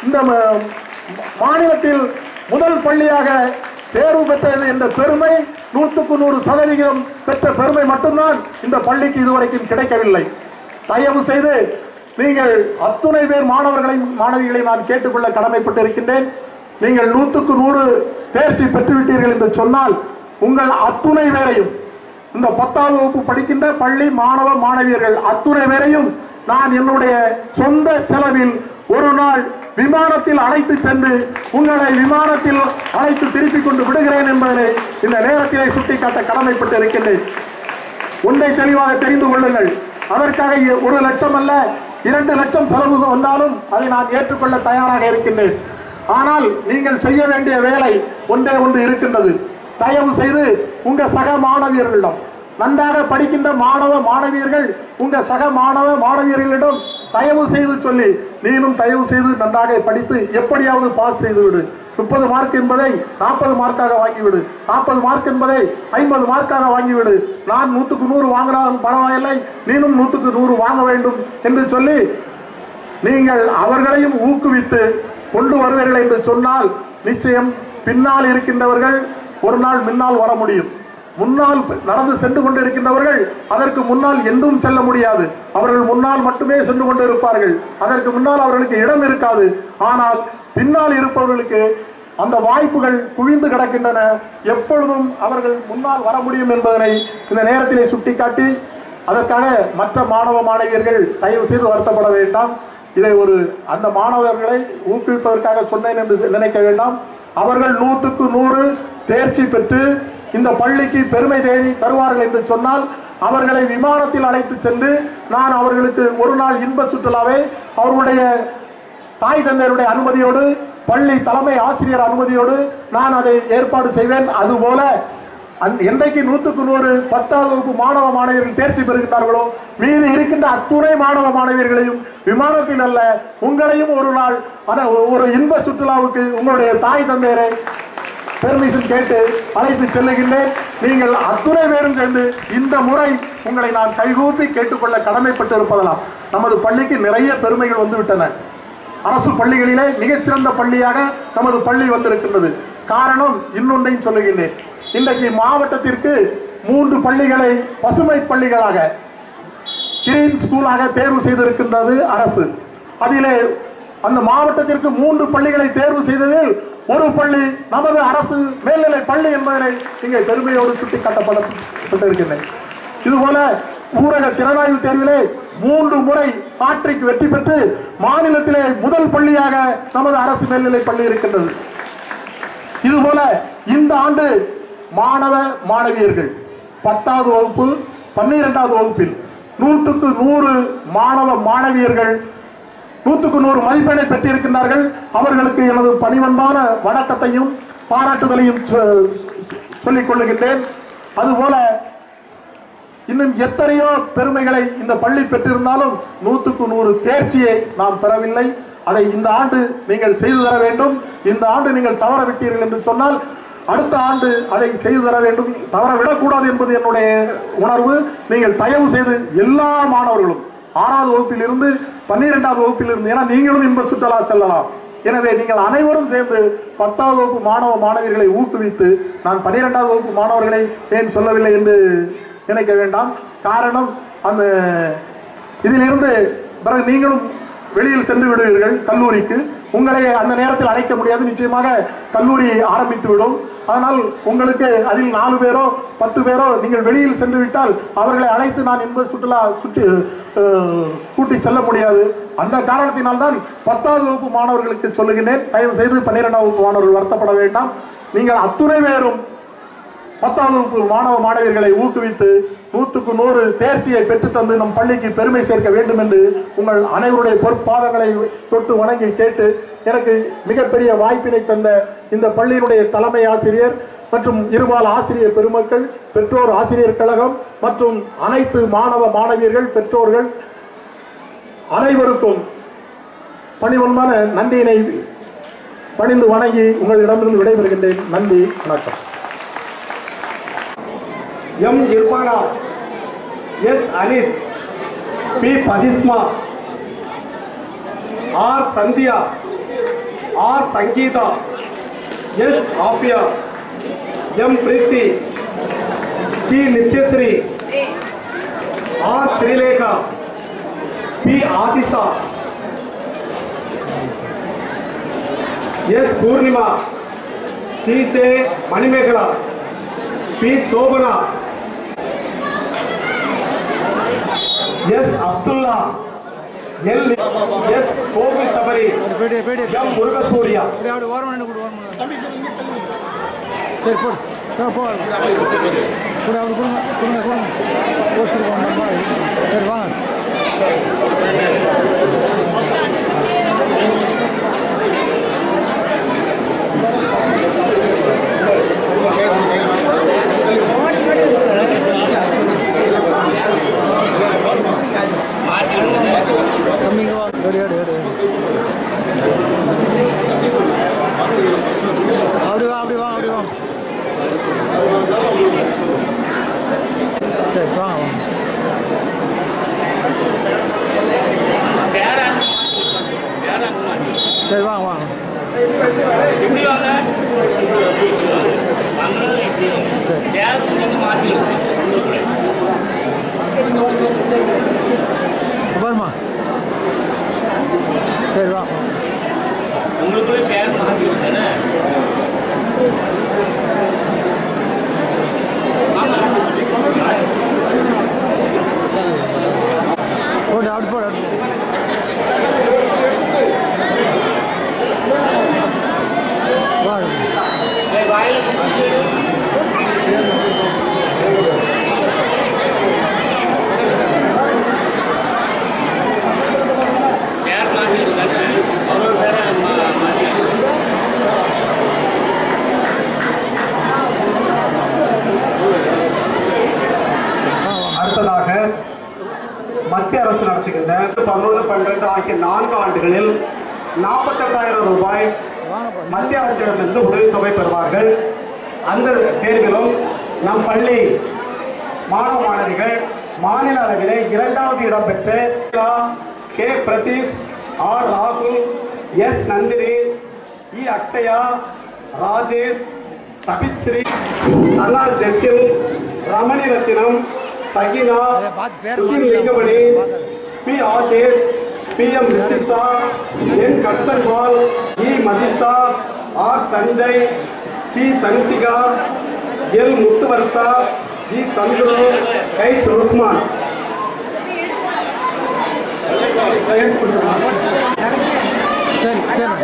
இந்த மாநிலத்தில் முதல் பள்ளியாக தேர்வு பெற்றது என்ற பெருமை, 100க்கு 100% பெற்ற பெருமை மட்டும்தான் இந்த பள்ளிக்கு இதுவரைக்கும் கிடைக்கவில்லை. தயவு செய்து நீங்கள் அத்துணை பேர் மாணவிகளை நான் கேட்டுக்கொள்ள கடமைப்பட்டு இருக்கின்றேன். நீங்கள் 100க்கு 100 தேர்ச்சி பெற்றுவிட்டீர்கள் என்று சொன்னால், உங்கள் அத்துணை பேரையும், இந்த 10வது வகுப்பு படிக்கின்ற பள்ளி மாணவ மாணவியர்கள் அத்துணை பேரையும் நான் என்னுடைய சொந்த செலவில் ஒரு நாள் விமானத்தில் அழைத்து சென்று உங்களை விமானத்தில் அழைத்து திருப்பிக் கொண்டு விடுகிறேன் என்பதை இந்த நேரத்திலே சுட்டிக்காட்ட கடமைப்பட்டு இருக்கின்றேன். ஒன்றை தெளிவாக தெரிந்து கொள்ளுங்கள். அதற்காக 1 லட்சம் அல்ல, 2 லட்சம் செலவு வந்தாலும் அதை நான் ஏற்றுக்கொள்ள தயாராக இருக்கின்றேன். ஆனால் நீங்கள் செய்ய வேண்டிய வேலை ஒன்று இருக்கின்றது. தயவு செய்து உங்க சக மாணவியர்களிடம், நன்றாக படிக்கின்ற மாணவ மாணவியர்கள் உங்க சக மாணவ மாணவியர்களிடம் தயவு செய்து சொல்லி, நீனும் தயவு செய்து நன்றாக படித்து எப்படியாவது பாஸ் செய்து விடு. 30 மார்க் என்பதை 40 மார்க்காக வாங்கிவிடு, 40 மார்க் என்பதை 50 மார்க்காக வாங்கிவிடு. நான் 100க்கு 100 வாங்கினாலும் பரவாயில்லை, நீனும் 100க்கு 100 வாங்க வேண்டும் என்று சொல்லி நீங்கள் அவர்களையும் ஊக்குவித்து கொண்டு வருவீர்கள் என்று சொன்னால், நிச்சயம் பின்னால் இருக்கின்றவர்கள் ஒரு நாள் முன்னால் வர முடியும். முன்னால் நடந்து சென்று கொண்டிருக்கின்றவர்கள் அதற்கு முன்னால் என்றும் செல்ல முடியாது. அவர்கள் முன்னால் மட்டுமே சென்று கொண்டு இருப்பார்கள். அதற்கு முன்னால் அவர்களுக்கு இடம் இருக்காது. ஆனால் பின்னால் இருப்பவர்களுக்கு அந்த வாய்ப்புகள் குவிந்து கிடக்கின்றன. எப்பொழுதும் அவர்கள் முன்னால் வர முடியும் என்பதனை இந்த நேரத்திலே சுட்டிக்காட்டி, அதற்காக மற்ற மாணவ மாணவியர்கள் தயவு செய்து வருத்தப்பட வேண்டாம். இதை அந்த மாணவர்களை ஊக்குவிப்பதற்காக சொன்னேன் என்று நினைக்க வேண்டாம். அவர்கள் 100க்கு 100 தேர்ச்சி பெற்று இந்த பள்ளிக்கு பெருமை தேடி தருவார்கள் என்று சொன்னால் அவர்களை விமானத்தில் அழைத்து சென்று நான் அவர்களுக்கு ஒரு நாள் இன்ப சுற்றுலாவை அவர்களுடைய தாய் தந்தையருடைய அனுமதியோடு பள்ளி தலைமை ஆசிரியர் அனுமதியோடு நான் அதை ஏற்பாடு செய்வேன். அதுபோல என்றைக்கு 100க்கு 100 10ஆம் வகுப்பு மாணவ மாணவியர்கள் தேர்ச்சி பெறுகின்றார்களோ மீது இருக்கின்ற அத்துணை மாணவ மாணவியர்களையும் விமானத்தில் அல்ல உங்களையும் ஒரு நாள் ஒரு இன்ப சுற்றுலாவுக்கு உங்களுடைய தாய் தந்தையரை பெர்மிஷன் கேட்டு அழைத்து செல்லுகின்றேன். நீங்கள் அத்துணை பேரும் சேர்ந்து இந்த முறை உங்களை நான் கைகூப்பி கேட்டுக்கொள்ள கடமைப்பட்டு இருப்பதெல்லாம் நமது பள்ளிக்கு நிறைய பெருமைகள் வந்துவிட்டன. அரசு பள்ளிகளிலே மிகச்சிறந்த பள்ளியாக நமது பள்ளி வந்திருக்கின்றது. காரணம் இன்னொன்றையும் சொல்லுகின்றேன். இன்றைக்கு மாவட்டத்திற்கு 3 பள்ளிகளை பசுமை பள்ளிகளாக கிரீன் ஸ்கூலாக தேர்வு செய்திருக்கின்றது அரசு. அதிலே அந்த மாவட்டத்திற்கு 3 பள்ளிகளை தேர்வு செய்ததில் ஒரு பள்ளி நமது அரசு மேல்நிலை பள்ளி என்பதனை இங்கே பெருமையோடு சுட்டி காட்டப்பட்டிருக்கின்றன. இதுபோல ஊரக திறனாய்வு தேர்விலே 3 முறை ஹாட்ரிக் வெற்றி பெற்று மாநிலத்திலே முதல் பள்ளியாக நமது அரசு மேல்நிலை பள்ளி இருக்கின்றது. இதுபோல இந்த ஆண்டு மாணவ மாணவியர்கள் 10ஆவது வகுப்பு 12ஆவது வகுப்பில் 100க்கு 100 மாணவ மாணவியர்கள் 100க்கு 100 மதிப்பெண்ணை பெற்றிருக்கின்றார்கள். அவர்களுக்கு எனது பணிவன்பான வணக்கத்தையும் பாராட்டுதலையும் சொல்லிக் கொள்ளுகின்றேன். அதுபோல இன்னும் எத்தனையோ பெருமைகளை இந்த பள்ளி பெற்றிருந்தாலும் 100க்கு 100 தேர்ச்சியை நாம் பெறவில்லை. அதை இந்த ஆண்டு நீங்கள் செய்து தர வேண்டும். இந்த ஆண்டு நீங்கள் தவற விட்டீர்கள் என்று சொன்னால் அடுத்த ஆண்டு அதை செய்து தர வேண்டும். தவற விடக்கூடாது என்பது என்னுடைய உணர்வு. நீங்கள் தயவு செய்து எல்லா மாணவர்களும் 6ஆவது வகுப்பில் இருந்து 12ஆவது வகுப்பில் இருந்து, ஏன்னா நீங்களும் இன்ப சுற்றுலா செல்லலாம். எனவே நீங்கள் அனைவரும் சேர்ந்து 10ஆவது வகுப்பு மாணவ மாணவியர்களை ஊக்குவித்து, நான் 12ஆவது வகுப்பு மாணவர்களை ஏன் சொல்லவில்லை என்று நினைக்க வேண்டாம். காரணம் அந்த இதிலிருந்து பிறகு நீங்களும் வெளியில் சென்று விடுவீர்கள் கல்லூரிக்கு. உங்களை அந்த நேரத்தில் அழைக்க முடியாது. நிச்சயமாக கல்லூரி ஆரம்பித்து விடும். அதனால் உங்களுக்கு அதில் 4 பேரோ 10 பேரோ நீங்கள் வெளியில் சென்று விட்டால் அவர்களை அழைத்து நான் இன்ப சுற்றுலா கூட்டி செல்ல முடியாது. அந்த காரணத்தினால்தான் 10ஆவது வகுப்பு மாணவர்களுக்கு சொல்லுகின்றேன். தயவு செய்து 12ஆம் வகுப்பு மாணவர்கள் வருத்தப்பட வேண்டாம். நீங்கள் அத்துணை பேரும் 10ஆவது வகுப்பு மாணவ மாணவியர்களை ஊக்குவித்து 100க்கு 100 தேர்ச்சியை பெற்றுத்தந்து நம் பள்ளிக்கு பெருமை சேர்க்க வேண்டும் என்று உங்கள் அனைவருடைய பொற்பாதங்களை தொட்டு வணங்கி கேட்டு, எனக்கு மிகப்பெரிய வாய்ப்பினை தந்த இந்த பள்ளியினுடைய தலைமை ஆசிரியர் மற்றும் இருபால் ஆசிரியர் பெருமக்கள், பெற்றோர் ஆசிரியர் கழகம் மற்றும் அனைத்து மாணவ மாணவியர்கள், பெற்றோர்கள் அனைவருக்கும் பணிவன்பான நன்றியினை பணிந்து வணங்கி உங்களிடமிருந்து விடைபெறுகின்றேன். நன்றி, வணக்கம். M Irfana, S Anis, P Pathisma, R Sandhya, R Sangeetha, S Abiya, M Preethi, T Nithyasri, R Srilekha, P Aadhisa, S Poornima, T J Manimekala, P Sobhana, S Abdullah, S Gopi Sabari, M Murugasuriya. சரி வாங்க வாங்க. எப்படி வாங்க பாருமா. சரி வா. உங்களுக்குள்ளே பேர் மாற்றி விட்டேனே. போடு அப்படி போடு. Wow. 11, 12 ஆகிய 4 ஆண்டுகளில் 48,000 ரூபாய் மத்திய அரசிடமிருந்து உதவித்தொகை பெறுவார்கள். அந்த தேர்விலும் நம் பள்ளி மாணவ மாணவிகள் மாநில அளவிலே 2வது இடம் பெற்று கே பிரதீஷ், ஆர் ராகுல், S Nandini, E Akshaya, Rajesh, Thabisri, Anna Jesil, Ramani Rathinam, Sakina, Lingamani, P Aadesh, P M Rithisha, N Karthanpal, E Mathisha, R Sanjay, T Dhanshika, L Muthuvarsha, G Chandru, H Rukman. சரி சரி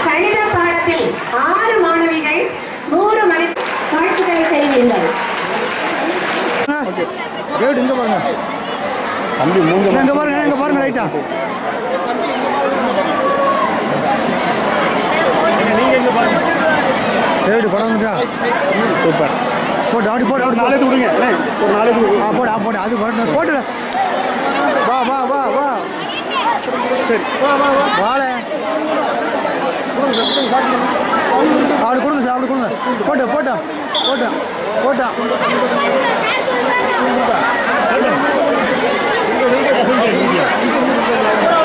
கணித பாடத்தில் 6 மாணவிகள் 100 மணி வாழ்த்துக்களை தெரிவித்தார். இங்க பாருங்க தம்பி இங்க பாருங்க ரைட்டா நீங்க எங்க பாருங்க. டேவிட் படம் வந்துட்டா சூப்பர் போடு ஆடி போடு ஒரு நாளைக்கு விடுங்க. ஒரு நாளைக்கு போடு அது போடு வா வா வா வா சரி வாழை அப்படி கொடுங்க சார் அப்படி கொடுங்க போட்டா போட்டா போட்டா போட்டா போட்டா